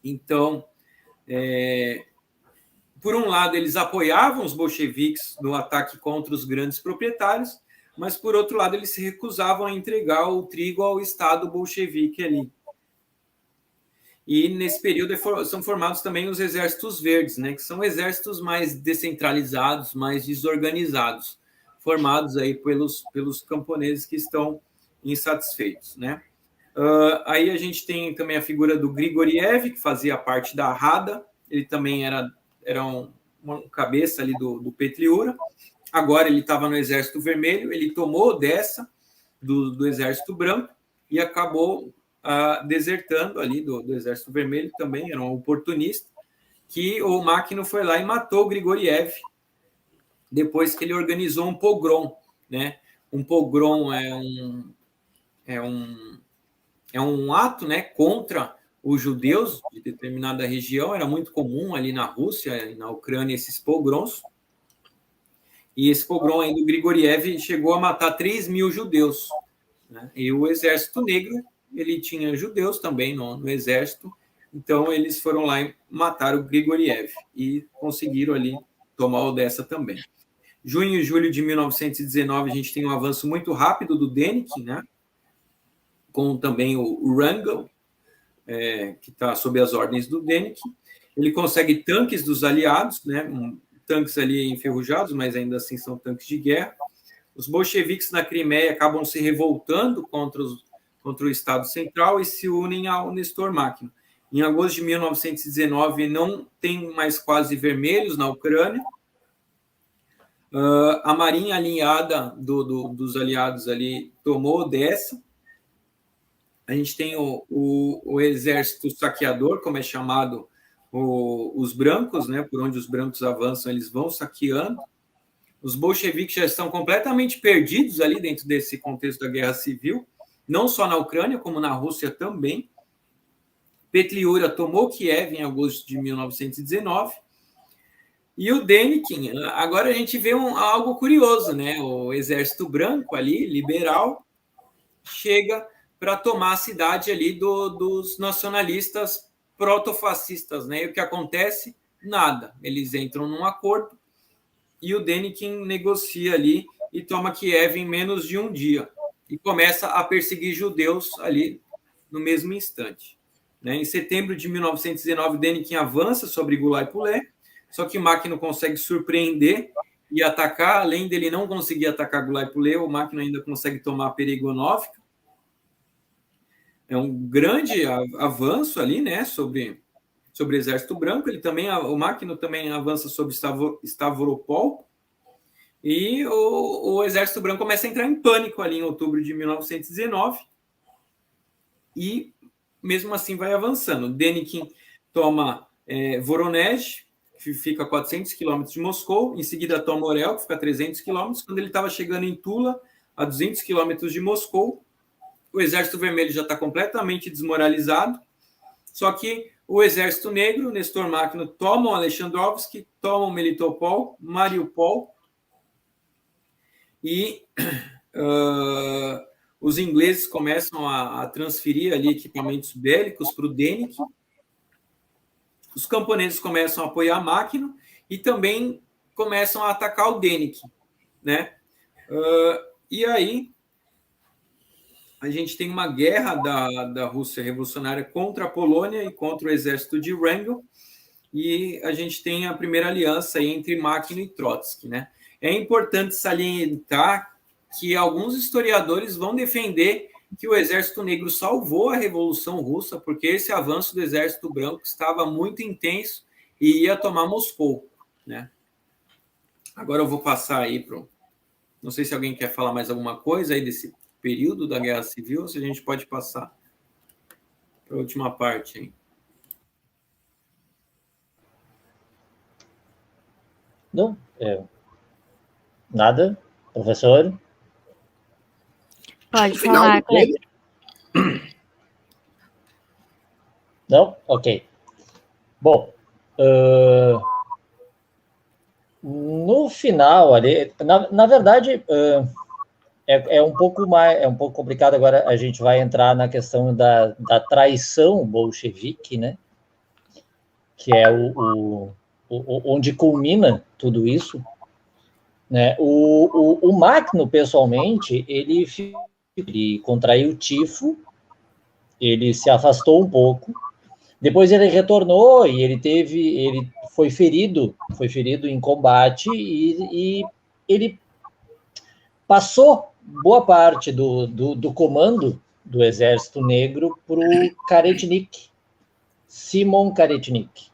Então, por um lado, eles apoiavam os bolcheviques no ataque contra os grandes proprietários, mas, por outro lado, eles se recusavam a entregar o trigo ao Estado bolchevique ali. E, nesse período, são formados também os exércitos verdes, né, que são exércitos mais descentralizados, mais desorganizados, formados aí pelos camponeses que estão insatisfeitos, né? Aí a gente tem também a figura do Grigoriev, que fazia parte da Rada, ele também era uma cabeça ali do Petliura. Agora ele estava no Exército Vermelho, ele tomou Odessa do Exército Branco e acabou desertando ali do Exército Vermelho, também era um oportunista, que o Máquino foi lá e matou o Grigoriev, depois que ele organizou um pogrom, né? Um pogrom é um ato, né, contra os judeus de determinada região. Era muito comum ali na Rússia e na Ucrânia esses pogroms. E esse pogrom aí do Grigoriev chegou a matar 3.000 judeus, né? E o Exército Negro, ele tinha judeus também no exército, então eles foram lá e mataram o Grigoriev e conseguiram ali tomar Odessa também. Junho e julho de 1919, a gente tem um avanço muito rápido do Denikin, né? Com também o Wrangel, que está sob as ordens do Denikin. Ele consegue tanques dos aliados, né? Tanques ali enferrujados, mas ainda assim são tanques de guerra. Os bolcheviques na Crimeia acabam se revoltando contra o Estado Central e se unem ao Nestor Máquino. Em agosto de 1919, não tem mais quase vermelhos na Ucrânia. A marinha alinhada dos aliados ali tomou Odessa. A gente tem o exército saqueador, como é chamado, os brancos, né? Por onde os brancos avançam, eles vão saqueando. Os bolcheviques já estão completamente perdidos ali dentro desse contexto da guerra civil, não só na Ucrânia, como na Rússia também. Petliura tomou Kiev em agosto de 1919. E o Denikin, agora a gente vê algo curioso, né? O exército branco ali, liberal, chega para tomar a cidade ali dos nacionalistas protofascistas, né? E o que acontece? Nada. Eles entram num acordo e o Denikin negocia ali e toma Kiev em menos de um dia e começa a perseguir judeus ali no mesmo instante, né? Em setembro de 1919, Denikin avança sobre Gulai-Pulé, só que o Máquino consegue surpreender e atacar. Além dele não conseguir atacar Gulai-Pulé, o Máquino ainda consegue tomar Peregonovka. É um grande avanço ali, né, sobre o Exército Branco. O Máquino também avança sobre Stavropol. E o Exército Branco começa a entrar em pânico ali em outubro de 1919. E, mesmo assim, vai avançando. Denikin toma Voronezh, que fica a 400 quilômetros de Moscou. Em seguida, toma Orel, que fica a 300 quilômetros. Quando ele estava chegando em Tula, a 200 quilômetros de Moscou, o Exército Vermelho já está completamente desmoralizado. Só que o Exército Negro, Nestor Máquino, toma o Alexandrovsk, toma o Melitopol, Mariupol, e os ingleses começam a transferir ali equipamentos bélicos para o Denikin. Os camponeses começam a apoiar Máquino e também começam a atacar o Denikin, né? E aí a gente tem uma guerra da Rússia revolucionária contra a Polônia e contra o exército de Wrangel, e a gente tem a primeira aliança entre Máquino e Trotsky, né? É importante salientar que alguns historiadores vão defender que o Exército Negro salvou a Revolução Russa, porque esse avanço do Exército Branco estava muito intenso e ia tomar Moscou, né? Agora eu vou passar aí para... Não sei se alguém quer falar mais alguma coisa aí desse período da Guerra Civil, ou se a gente pode passar para a última parte aí. Não, nada, professor? Pode falar, Cleiton. Não? Ok. Bom, no final ali, na verdade, é um pouco complicado. Agora a gente vai entrar na questão da traição bolchevique, né? que é onde culmina tudo isso, né? O Macno, pessoalmente, ele contraiu tifo, ele se afastou um pouco, depois ele retornou e ele foi ferido em combate e ele passou boa parte do comando do Exército Negro para o Karetnik, Simon Karetnik,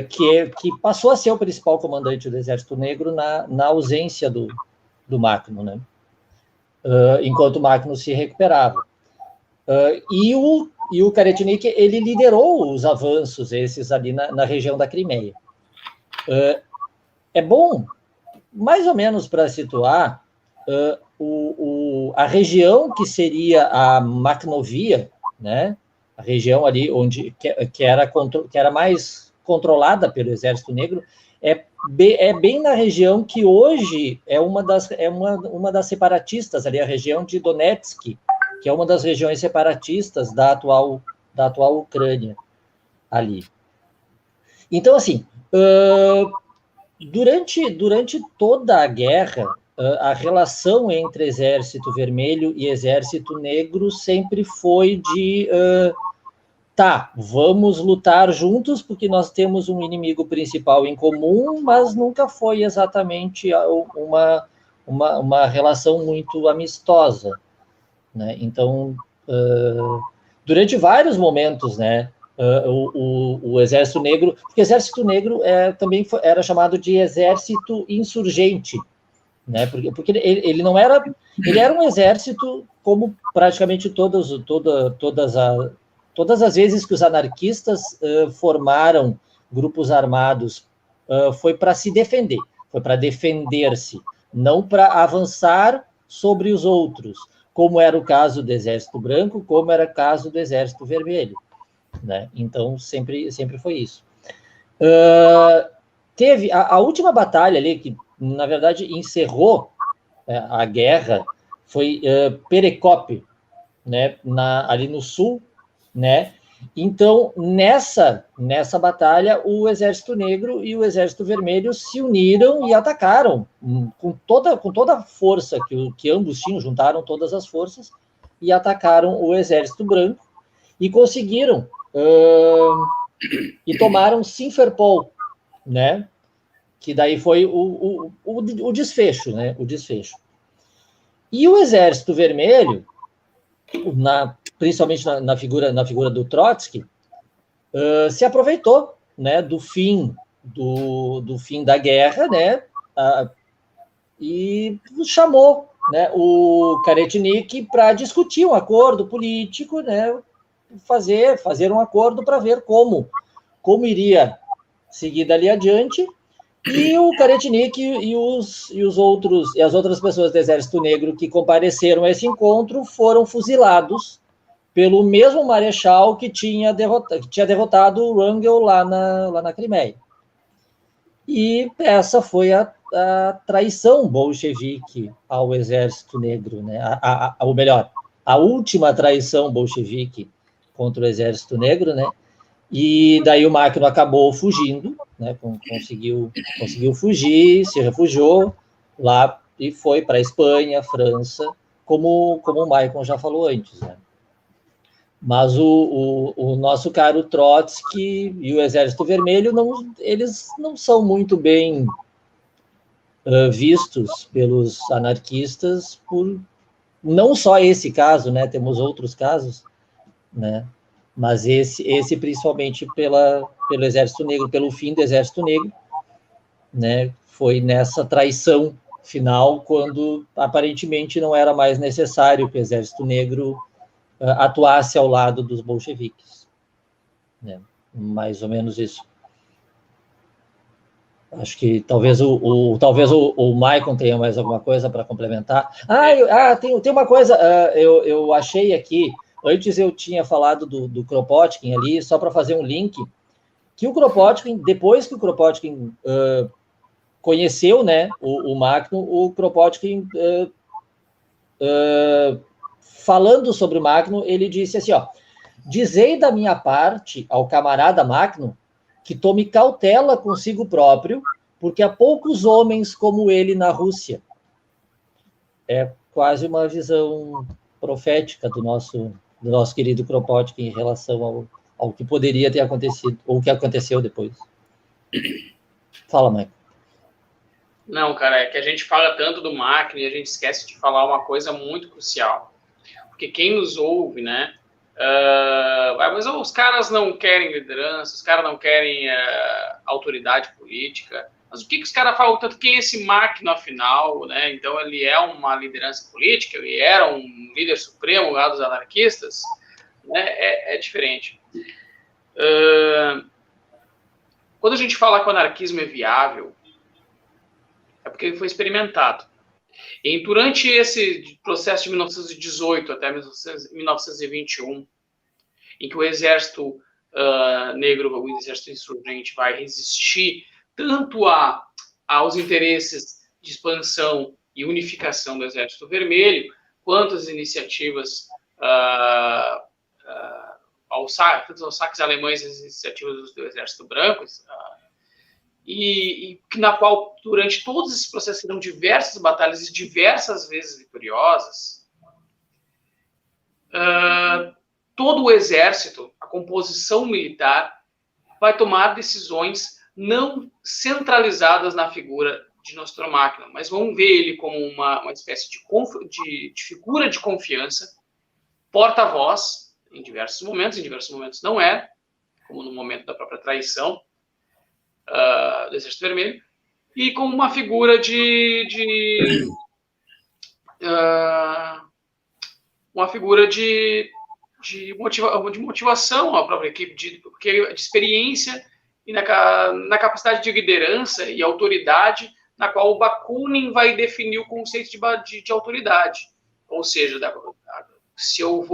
que passou a ser o principal comandante do Exército Negro na ausência do Macno, né? Enquanto o Macno se recuperava. E o Karetnik, ele liderou os avanços esses ali na região da Crimeia. É bom, mais ou menos para situar, a região que seria a Macnovia, né? A região ali que era mais controlada pelo Exército Negro, é bem na região que hoje é uma das separatistas, ali, a região de Donetsk, que é uma das regiões separatistas da atual Ucrânia ali. Então, assim, durante toda a guerra, a relação entre Exército Vermelho e Exército Negro sempre foi de vamos lutar juntos porque nós temos um inimigo principal em comum, mas nunca foi exatamente uma relação muito amistosa, né? Então, durante vários momentos, né, o Exército Negro, porque o Exército Negro também era chamado de Exército Insurgente, né? Porque ele não era, ele era um exército como praticamente todas as vezes que os anarquistas formaram grupos armados, foi para se defender, foi para defender-se, não para avançar sobre os outros, como era o caso do Exército Branco, como era o caso do Exército Vermelho, né? Então, sempre foi isso. Teve a última batalha ali, que, na verdade, encerrou a guerra, foi Perekop, né? Ali no sul, né? Então, nessa batalha, o Exército Negro e o Exército Vermelho se uniram e atacaram com toda a força que ambos tinham, juntaram todas as forças e atacaram o Exército Branco e conseguiram e tomaram Simferopol, né? Que daí foi o desfecho, né? O desfecho. E o Exército Vermelho, principalmente na figura do Trotsky, se aproveitou, né, do fim da guerra, né, e chamou, né, o Karetnik para discutir um acordo político, né, fazer um acordo para ver como iria seguir dali adiante. E o Karetnik e as outras pessoas do Exército Negro que compareceram a esse encontro foram fuzilados pelo mesmo marechal que tinha derrotado o Wrangel lá na Crimeia. E essa foi a traição bolchevique ao Exército Negro, né? Ou melhor, a última traição bolchevique contra o Exército Negro, né? E daí o Macno acabou fugindo, né? Conseguiu fugir, se refugiou lá e foi para a Espanha, França, como o Maicon já falou antes, né? Mas o nosso caro Trotsky e o Exército Vermelho, eles não são muito bem vistos pelos anarquistas, por não só esse caso, né? Temos outros casos, né? Mas esse principalmente pelo Exército Negro, pelo fim do Exército Negro, né? Foi nessa traição final, quando aparentemente não era mais necessário que o Exército Negro atuasse ao lado dos bolcheviques, né? Mais ou menos isso. Acho que talvez o Maicon tenha mais alguma coisa para complementar. Tem uma coisa, eu achei aqui. Antes eu tinha falado do Kropotkin ali, só para fazer um link, que o Kropotkin, depois que o Kropotkin conheceu, né, o Macno, o Kropotkin, falando sobre o Macno, ele disse assim, dizei da minha parte ao camarada Macno que tome cautela consigo próprio, porque há poucos homens como ele na Rússia. É quase uma visão profética do nosso querido Kropotkin em relação ao que poderia ter acontecido, ou o que aconteceu depois. Fala, Mike. Não, cara, é que a gente fala tanto do máquina e a gente esquece de falar uma coisa muito crucial. Porque quem nos ouve, né? Mas os caras não querem liderança, os caras não querem autoridade política. Mas o que os caras falam? Tanto quem é esse máquina, afinal, né? Então ele é uma liderança política, ele era um líder supremo lá dos anarquistas, né? É diferente. Quando a gente fala que o anarquismo é viável, é porque ele foi experimentado. E durante esse processo de 1918 até 1921, em que o exército negro, o exército insurgente, vai resistir tanto aos interesses de expansão e unificação do Exército Vermelho, quanto às iniciativas aos saques alemães e as iniciativas do Exército Branco, e na qual, durante todos esses processos, serão diversas batalhas e diversas vezes vitoriosas, todo o exército, a composição militar, vai tomar decisões não centralizadas na figura de Nostro Máquina, mas vão ver ele como uma espécie de figura de confiança, porta-voz, em diversos momentos não é, como no momento da própria traição do Exército Vermelho, e como uma figura de motivação à própria equipe, de experiência e na capacidade de liderança e autoridade, na qual o Bakunin vai definir o conceito de autoridade. Ou seja, se eu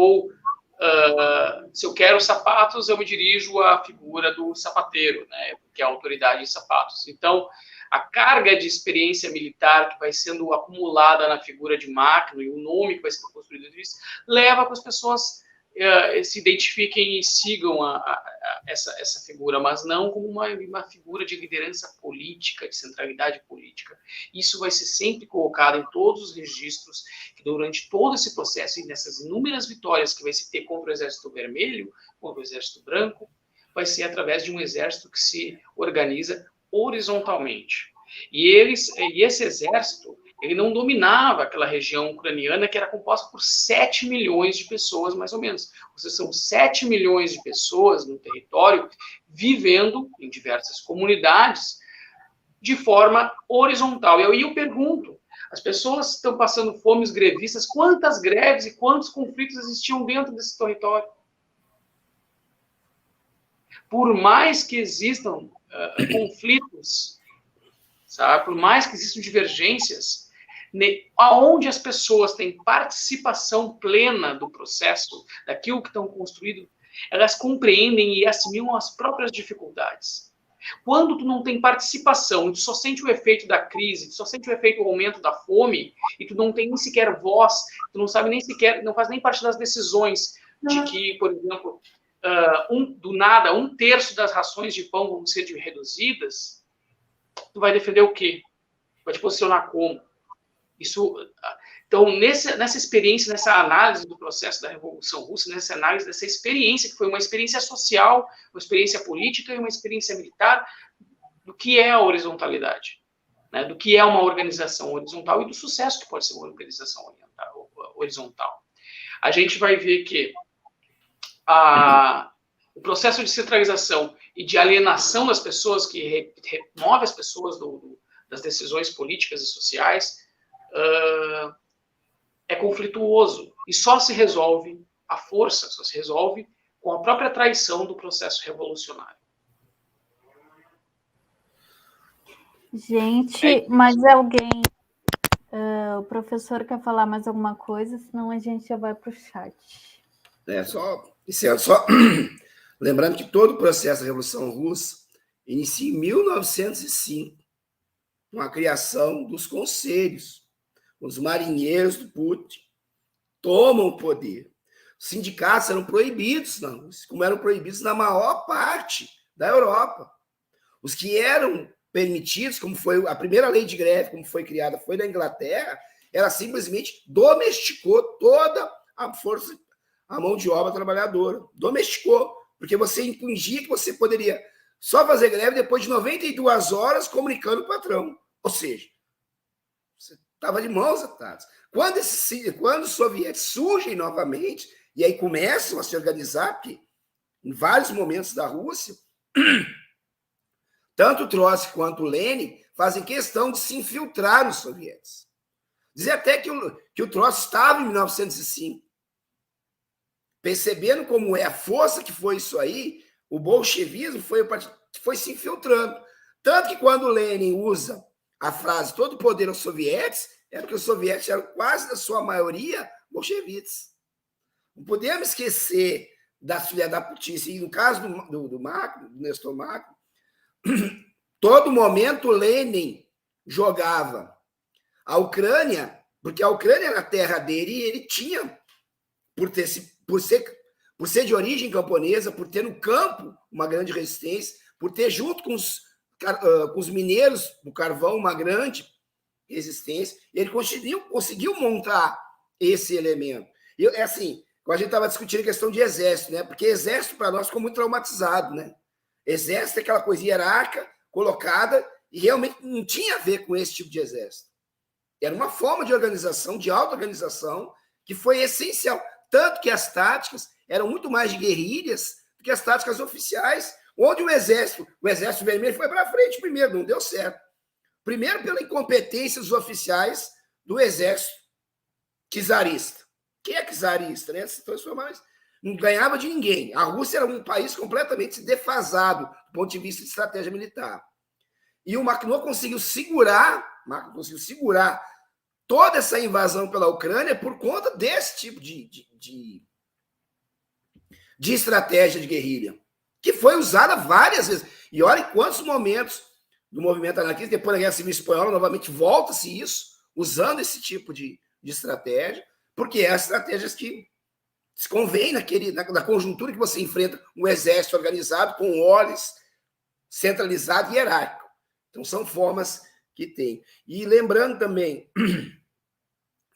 quero sapatos, eu me dirijo à figura do sapateiro, né, que é a autoridade em sapatos. Então, a carga de experiência militar que vai sendo acumulada na figura de máquina e o nome que vai sendo construído disso, leva para as pessoas se identifiquem e sigam essa figura, mas não como uma figura de liderança política, de centralidade política. Isso vai ser sempre colocado em todos os registros, que durante todo esse processo e nessas inúmeras vitórias que vai se ter contra o Exército Vermelho, contra o Exército Branco, vai ser através de um exército que se organiza horizontalmente. E esse exército, ele não dominava aquela região ucraniana que era composta por 7 milhões de pessoas, mais ou menos. Ou seja, são 7 milhões de pessoas no território vivendo em diversas comunidades de forma horizontal. E aí eu pergunto, as pessoas estão passando fome, os grevistas, quantas greves e quantos conflitos existiam dentro desse território? Por mais que existam conflitos, sabe? Por mais que existam divergências, aonde as pessoas têm participação plena do processo, daquilo que estão construído, elas compreendem e assimilam as próprias dificuldades. Quando tu não tem participação, e tu só sente o efeito da crise, tu só sente o efeito do aumento da fome, e tu não tem nem sequer voz, tu não sabe nem sequer, não faz nem parte das decisões de que, por exemplo, do nada, 1/3 das rações de pão vão ser reduzidas, tu vai defender o quê? Vai te posicionar como? Então, nessa experiência, nessa análise do processo da Revolução Russa, nessa análise dessa experiência, que foi uma experiência social, uma experiência política e uma experiência militar, do que é a horizontalidade, né? Do que é uma organização horizontal e do sucesso que pode ser uma organização horizontal. A gente vai ver que o processo de centralização e de alienação das pessoas, que remove as pessoas das decisões políticas e sociais, é conflituoso e só se resolve à força, só se resolve com a própria traição do processo revolucionário. Gente, mais alguém? O professor quer falar mais alguma coisa? Senão a gente já vai para o chat. Só lembrando que todo o processo da Revolução Russa inicia em 1905, com a criação dos conselhos. Os marinheiros do Putin tomam o poder. Os sindicatos eram proibidos na Rússia, como eram proibidos na maior parte da Europa. Os que eram permitidos, como foi a primeira lei de greve, como foi criada, foi na Inglaterra, ela simplesmente domesticou toda a força, a mão de obra trabalhadora. Domesticou, porque você impungia que você poderia só fazer greve depois de 92 horas comunicando o patrão. Ou seja, você estava de mãos atadas. Quando os soviéticos surgem novamente, e aí começam a se organizar, porque em vários momentos da Rússia, tanto Trotsky quanto Lenin fazem questão de se infiltrar nos soviéticos. Dizer até que o Trotsky estava em 1905. Percebendo como é a força que foi isso aí, o bolchevismo foi o partido que foi se infiltrando. Tanto que quando Lenin usa a frase todo o poder aos soviéticos, é porque os soviéticos eram quase, na sua maioria, bolcheviques. Não podemos esquecer da filha da putice. E no caso do Marco, do Nestor Marco, todo momento Lenin jogava a Ucrânia, porque a Ucrânia era a terra dele e ele tinha, por ser de origem camponesa, por ter no campo uma grande resistência, por ter junto com os mineiros do carvão uma grande resistência, ele conseguiu montar esse elemento. E, assim, a gente estava discutindo a questão de exército, né? Porque exército, para nós, ficou muito traumatizado, né? Exército é aquela coisa hierárquica, colocada, e realmente não tinha a ver com esse tipo de exército. Era uma forma de organização, de auto-organização, que foi essencial. Tanto que as táticas eram muito mais de guerrilhas do que as táticas oficiais, onde o exército vermelho foi para frente primeiro, não deu certo. Primeiro, pela incompetência dos oficiais do exército czarista. Quem é czarista, né? Se transformava, não ganhava de ninguém. A Rússia era um país completamente defasado do ponto de vista de estratégia militar. E o Makhno conseguiu segurar toda essa invasão pela Ucrânia por conta desse tipo de estratégia de guerrilha, que foi usada várias vezes. E olha quantos momentos do movimento anarquista, depois da Guerra Civil Espanhola, novamente volta-se isso, usando esse tipo de estratégia, porque é as estratégias que se convém na conjuntura que você enfrenta um exército organizado com ordens centralizado e hierárquico. Então, são formas que tem. E lembrando também,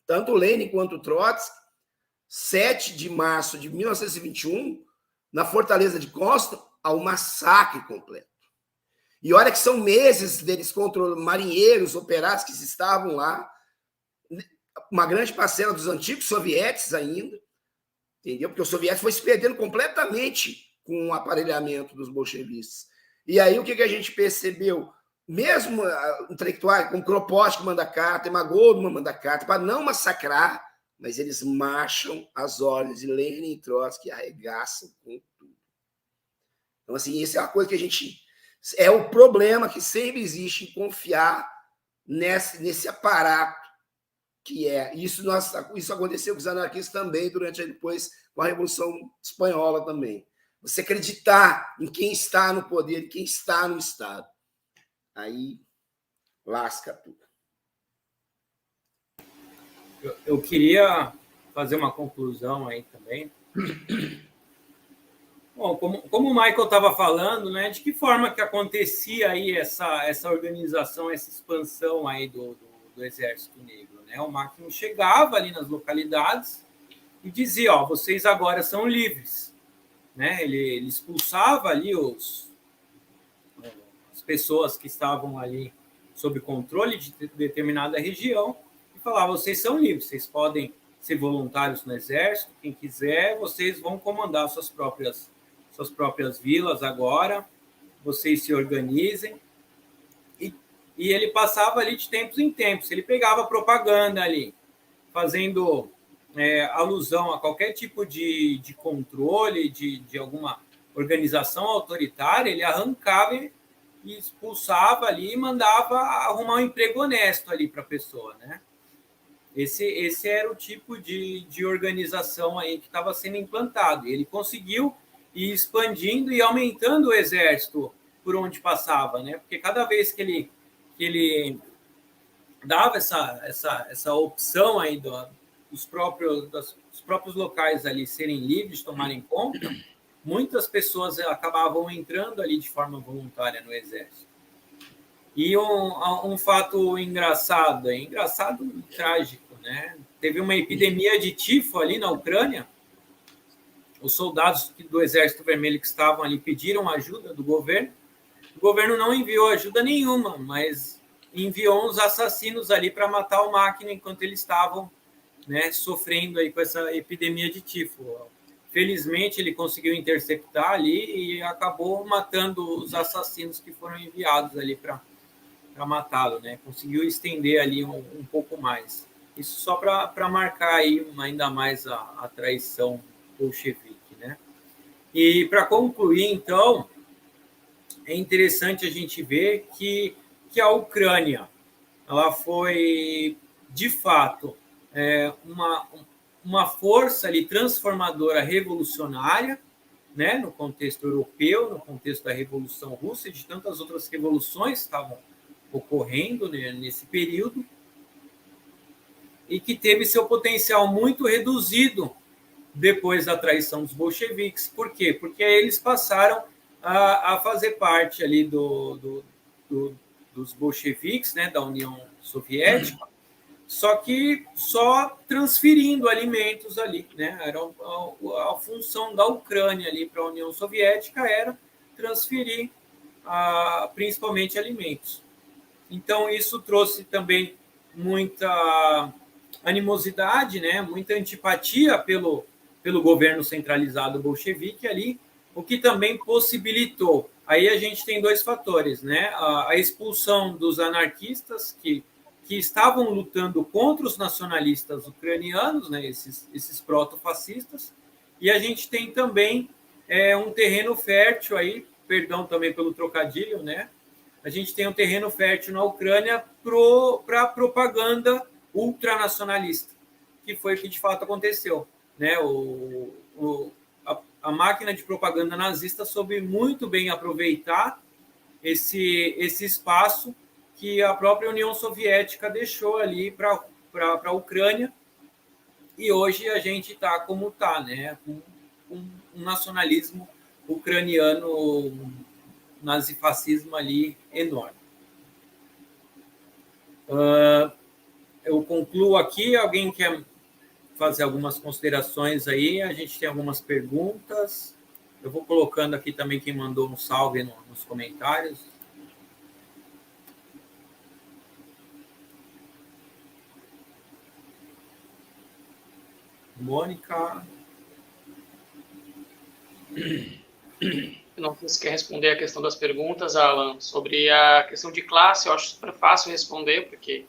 tanto Lenin quanto Trotsky, 7 de março de 1921, na Fortaleza de Constant, há um massacre completo. E olha que são meses deles contra marinheiros, operários que estavam lá, uma grande parcela dos antigos soviéticos ainda, entendeu? Porque o soviético foi se perdendo completamente com o aparelhamento dos bolchevistas. E aí o que a gente percebeu? Mesmo intelectuais, como Kropotkin manda carta, Goldman manda carta, para não massacrar, mas eles marcham as ordens de Lenin e Trotsky, arregaçam com tudo. Então, assim, isso é uma coisa que a gente... É o problema que sempre existe em confiar nesse aparato que é. Isso aconteceu com os anarquistas também, depois com a Revolução Espanhola também. Você acreditar em quem está no poder, em quem está no Estado. Aí lasca tudo. Eu queria fazer uma conclusão aí também. Bom, como o Michael estava falando, né, de que forma que acontecia aí essa organização, essa expansão aí do Exército Negro, né? O Makhno chegava ali nas localidades e dizia, ó, vocês agora são livres, né? Ele expulsava ali as pessoas que estavam ali sob controle de determinada região e falava, vocês são livres, vocês podem ser voluntários no Exército, quem quiser, vocês vão comandar suas próprias vilas agora, vocês se organizem. E ele passava ali de tempos em tempos, ele pegava propaganda ali, fazendo alusão a qualquer tipo de controle, de alguma organização autoritária, ele arrancava e expulsava ali e mandava arrumar um emprego honesto ali para a pessoa, né? Esse era o tipo de organização aí que estava sendo implantado. E ele conseguiu ir expandindo e aumentando o exército por onde passava, né? Porque cada vez que ele dava essa opção aí dos próprios locais ali serem livres, tomarem conta, muitas pessoas acabavam entrando ali de forma voluntária no exército. E um fato engraçado e trágico, né? Teve uma epidemia de tifo ali na Ucrânia. Os soldados do Exército Vermelho que estavam ali pediram ajuda do governo. O governo não enviou ajuda nenhuma, mas enviou uns assassinos ali para matar o máquina enquanto eles estavam, né, sofrendo aí com essa epidemia de tifo. Felizmente, ele conseguiu interceptar ali e acabou matando os assassinos que foram enviados ali para matá-lo, né? Conseguiu estender ali um pouco mais. Isso só para marcar aí ainda mais a traição bolchevique, né? E para concluir, então, é interessante a gente ver que a Ucrânia ela foi, de fato, uma força ali transformadora revolucionária, né, no contexto europeu, no contexto da Revolução Russa e de tantas outras revoluções que estavam ocorrendo, né, nesse período, e que teve seu potencial muito reduzido depois da traição dos bolcheviques. Por quê? Porque eles passaram a fazer parte ali dos bolcheviques, né, da União Soviética, só que só transferindo alimentos ali, né? Era a função da Ucrânia ali para a União Soviética era transferir principalmente alimentos. Então isso trouxe também muita animosidade, né? Muita antipatia pelo governo centralizado bolchevique ali, o que também possibilitou. Aí a gente tem dois fatores, né? A expulsão dos anarquistas que estavam lutando contra os nacionalistas ucranianos, né? Esses proto-fascistas, e a gente tem também um terreno fértil aí, perdão também pelo trocadilho, né? A gente tem um terreno fértil na Ucrânia para a propaganda ultranacionalista, que foi o que de fato aconteceu, né? A máquina de propaganda nazista soube muito bem aproveitar esse espaço que a própria União Soviética deixou ali para a Ucrânia, e hoje a gente está como está, né? Com um nacionalismo ucraniano, nazifascismo ali enorme. Eu concluo aqui. Alguém quer fazer algumas considerações aí? A gente tem algumas perguntas. Eu vou colocando aqui também quem mandou um salve nos comentários. Mônica. Não sei se quer responder a questão das perguntas, Alan, sobre a questão de classe. Eu acho super fácil responder, porque...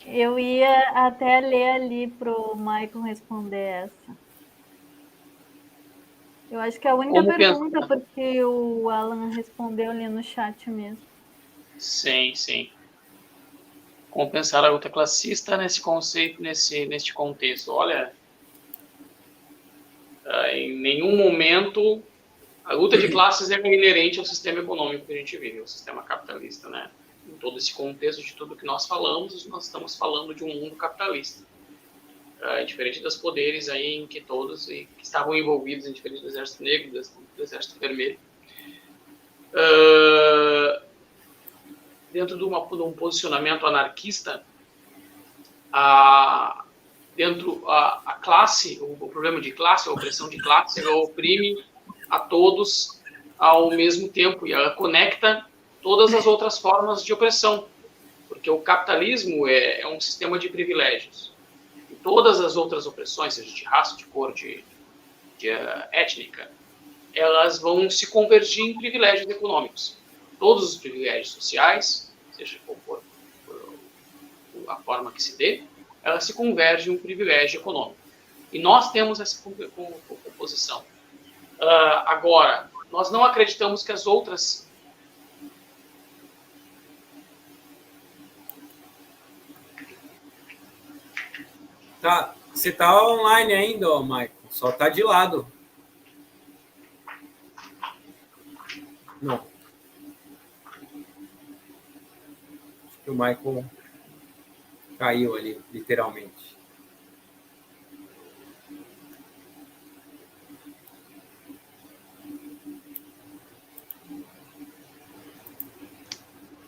Eu ia até ler ali para o Michael responder essa. Eu acho que é a única pergunta, porque o Alan respondeu ali no chat mesmo. Sim, sim. Como pensar a luta classista nesse conceito, neste contexto? Olha, em nenhum momento a luta de classes é inerente ao sistema econômico que a gente vive, ao sistema capitalista, né? Em todo esse contexto de tudo que nós falamos, nós estamos falando de um mundo capitalista. Diferente dos poderes aí em que todos que estavam envolvidos, diferente do Exército Negro, do Exército Vermelho. Dentro de um posicionamento anarquista, a classe, o problema de classe, a opressão de classe, ela oprime a todos ao mesmo tempo e ela conecta todas as outras formas de opressão, porque o capitalismo é um sistema de privilégios. E todas as outras opressões, seja de raça, de cor, de étnica, elas vão se convergir em privilégios econômicos. Todos os privilégios sociais, seja qual for a forma que se dê, ela se converge em um privilégio econômico. E nós temos essa composição. Agora, nós não acreditamos que as outras... Tá, você está online ainda, ó, Michael. Só está de lado. Não. Acho que o Michael caiu ali, literalmente.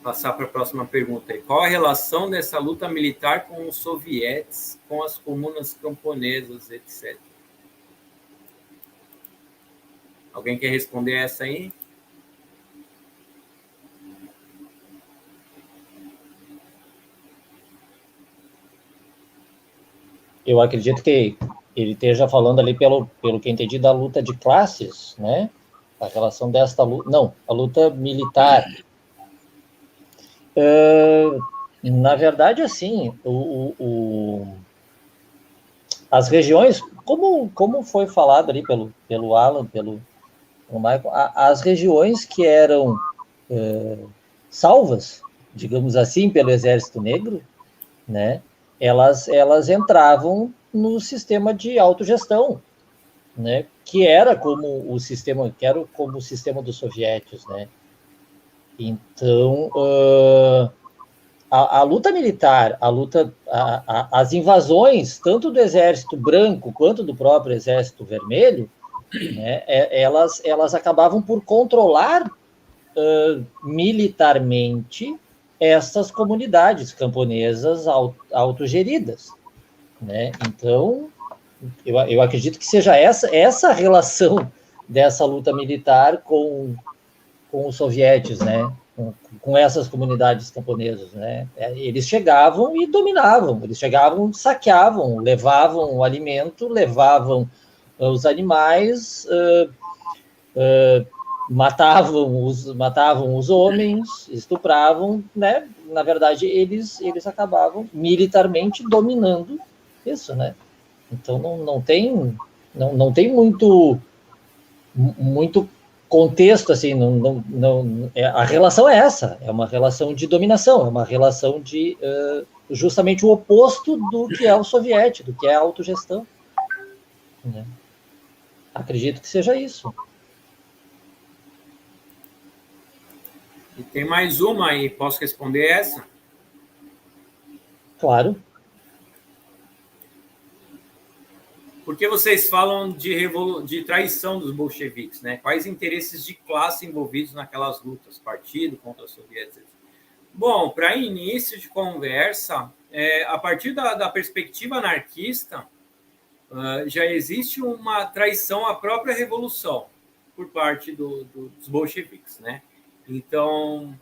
passar para a próxima pergunta. Qual a relação dessa luta militar com os sovietes, com as comunas camponesas, etc.? Alguém quer responder essa aí? Eu acredito que ele esteja falando ali, pelo que entendi, da luta de classes, né? A relação desta luta... Não, a luta militar. Na verdade, assim, as regiões, como foi falado ali pelo Alan, pelo Michael, as regiões que eram salvas, digamos assim, pelo Exército Negro, né, elas entravam no sistema de autogestão, né, que era como o sistema dos soviéticos, né. Então, a luta militar, as invasões, tanto do Exército Branco quanto do próprio Exército Vermelho, né, elas acabavam por controlar militarmente essas comunidades camponesas autogeridas, né? Então, eu acredito que seja essa relação dessa luta militar com os sovietes, né? Com essas comunidades camponesas, né? Eles chegavam e dominavam, eles chegavam, saqueavam, levavam o alimento, levavam os animais, matavam os homens, estupravam, né? Na verdade, eles acabavam militarmente dominando isso, né? Então não tem muito contexto, assim, a relação é essa, é uma relação de dominação, é uma relação de justamente o oposto do que é o soviético, do que é a autogestão, né? Acredito que seja isso. E tem mais uma aí, posso responder essa? Claro. Por que vocês falam de traição dos bolcheviques, né? Quais interesses de classe envolvidos naquelas lutas? Partido contra os soviéticos? Bom, para início de conversa, a partir da perspectiva anarquista, já existe uma traição à própria revolução por parte dos bolcheviques, né? Então,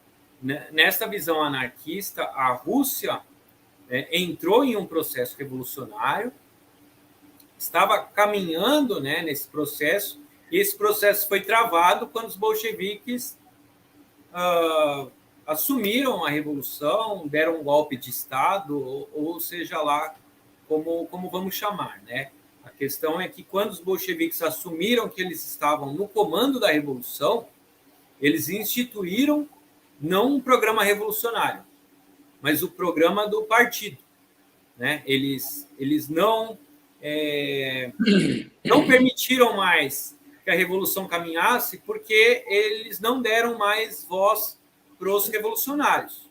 nesta visão anarquista, a Rússia entrou em um processo revolucionário, estava caminhando, né, nesse processo, e esse processo foi travado quando os bolcheviques assumiram a revolução, deram um golpe de Estado, ou seja lá como vamos chamar, né? A questão é que quando os bolcheviques assumiram que eles estavam no comando da revolução, eles instituíram não um programa revolucionário, mas o programa do partido, né? Eles não permitiram mais que a revolução caminhasse porque eles não deram mais voz para os revolucionários,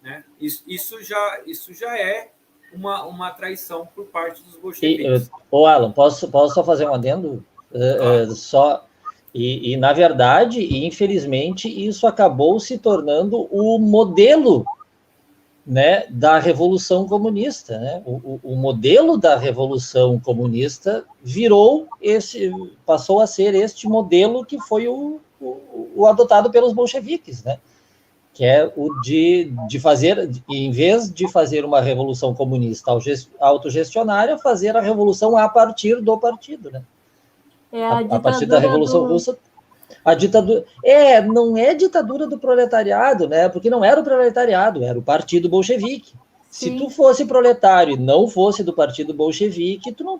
né? Isso já é uma traição por parte dos bolcheviques. Alan, posso só fazer um adendo? E, na verdade, infelizmente, isso acabou se tornando o modelo, né, da Revolução Comunista, né? O modelo da Revolução Comunista passou a ser este modelo que foi o adotado pelos bolcheviques, né? Que é o de fazer, em vez de fazer uma revolução comunista autogestionária, fazer a revolução a partir do partido, né? A partir da Revolução Russa, a ditadura... não é ditadura do proletariado, né? Porque não era o proletariado, era o partido bolchevique. Sim. Se tu fosse proletário e não fosse do partido bolchevique, tu não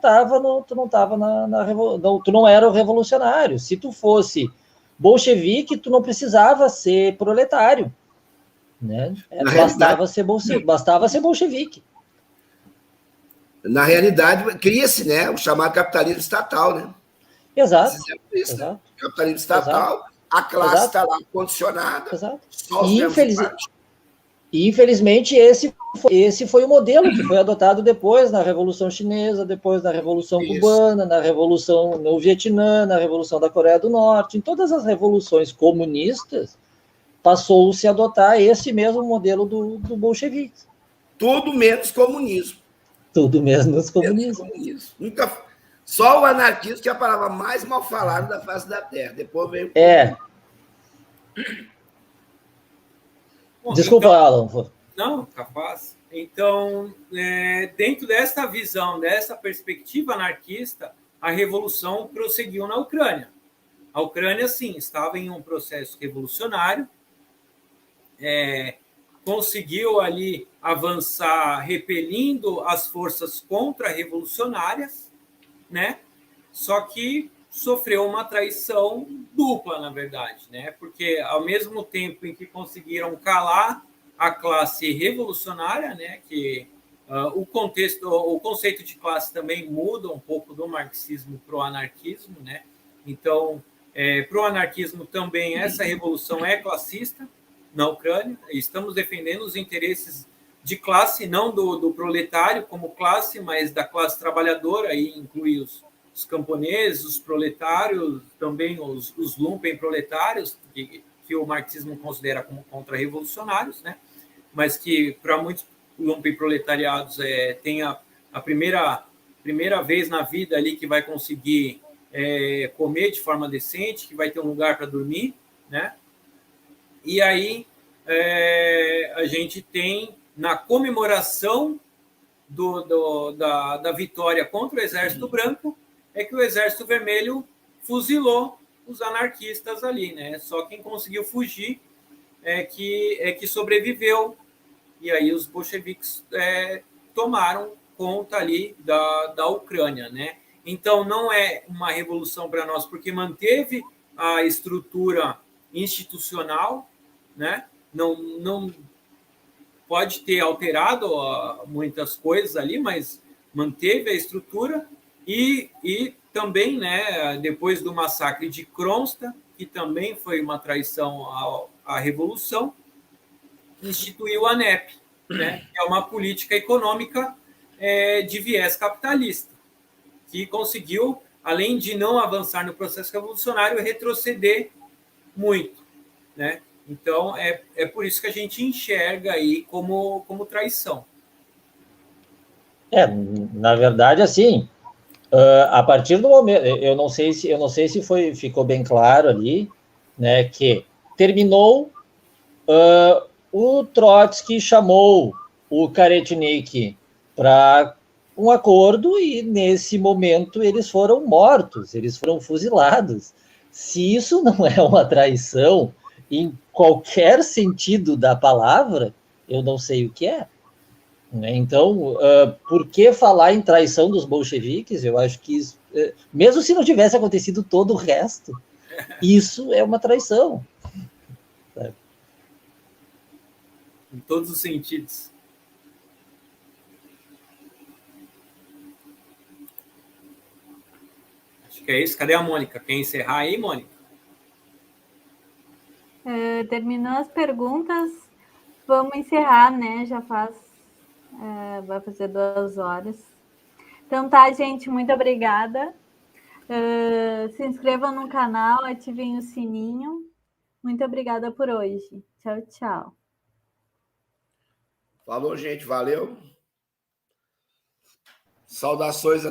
era o revolucionário. Se tu fosse bolchevique, tu não precisava ser proletário, né? Bastava ser bolchevique. Na realidade, cria-se, né, o chamado capitalismo estatal, né? Exato. Isso, exato. Né? Capitalismo estatal, exato. A classe está lá condicionada. Exato. E infelizmente esse foi o modelo que foi adotado depois na Revolução Chinesa, depois na Revolução Cubana, na Revolução no Vietnã, na Revolução da Coreia do Norte, em todas as revoluções comunistas, passou-se a adotar esse mesmo modelo do bolchevique. Tudo menos comunismo. Tudo menos comunismo. Nunca... Só o anarquismo que é a palavra mais mal falada da face da Terra. Depois veio... Bom, Desculpa, então, Alan. Não, capaz. Então, dentro dessa visão, dessa perspectiva anarquista, a revolução prosseguiu na Ucrânia. A Ucrânia, sim, estava em um processo revolucionário, conseguiu ali avançar repelindo as forças contra-revolucionárias, né? Só que sofreu uma traição dupla, na verdade, né? Porque ao mesmo tempo em que conseguiram calar a classe revolucionária, né? Que o conceito de classe também muda um pouco do marxismo para o anarquismo, né? Então, para o anarquismo também essa revolução é classista na Ucrânia. Estamos defendendo os interesses de classe, não do proletário como classe, mas da classe trabalhadora, aí inclui os camponeses, os proletários, também os lumpen-proletários, que o marxismo considera como contra-revolucionários, né? Mas que, para muitos lumpen-proletariados, tem a primeira vez na vida ali que vai conseguir comer de forma decente, que vai ter um lugar para dormir, né? E aí a gente tem, na comemoração da vitória contra o Exército Branco, que o Exército Vermelho fuzilou os anarquistas ali, né? Só quem conseguiu fugir que sobreviveu. E aí os bolcheviques tomaram conta ali da Ucrânia, né? Então não é uma revolução para nós, porque manteve a estrutura institucional, né? Não pode ter alterado muitas coisas ali, mas manteve a estrutura e também, né, depois do massacre de Kronstadt, que também foi uma traição à Revolução, instituiu a ANEP, né, que é uma política econômica de viés capitalista, que conseguiu, além de não avançar no processo revolucionário, retroceder muito, né? Então, é por isso que a gente enxerga aí como traição. Na verdade, assim, a partir do momento, eu não sei se ficou bem claro ali, né, que terminou, o Trotsky chamou o Karetnik para um acordo e, nesse momento, eles foram mortos, eles foram fuzilados. Se isso não é uma traição em qualquer sentido da palavra, eu não sei o que é. Então, por que falar em traição dos bolcheviques? Eu acho que isso, mesmo se não tivesse acontecido todo o resto, isso é uma traição. Em todos os sentidos. Acho que é isso. Cadê a Mônica? Quer encerrar aí, Mônica? Terminou as perguntas. Vamos encerrar, né? Já vai fazer 2 horas. Então tá, gente, muito obrigada. Se inscrevam no canal, ativem o sininho. Muito obrigada por hoje. Tchau, tchau. Falou, gente. Valeu. Saudações,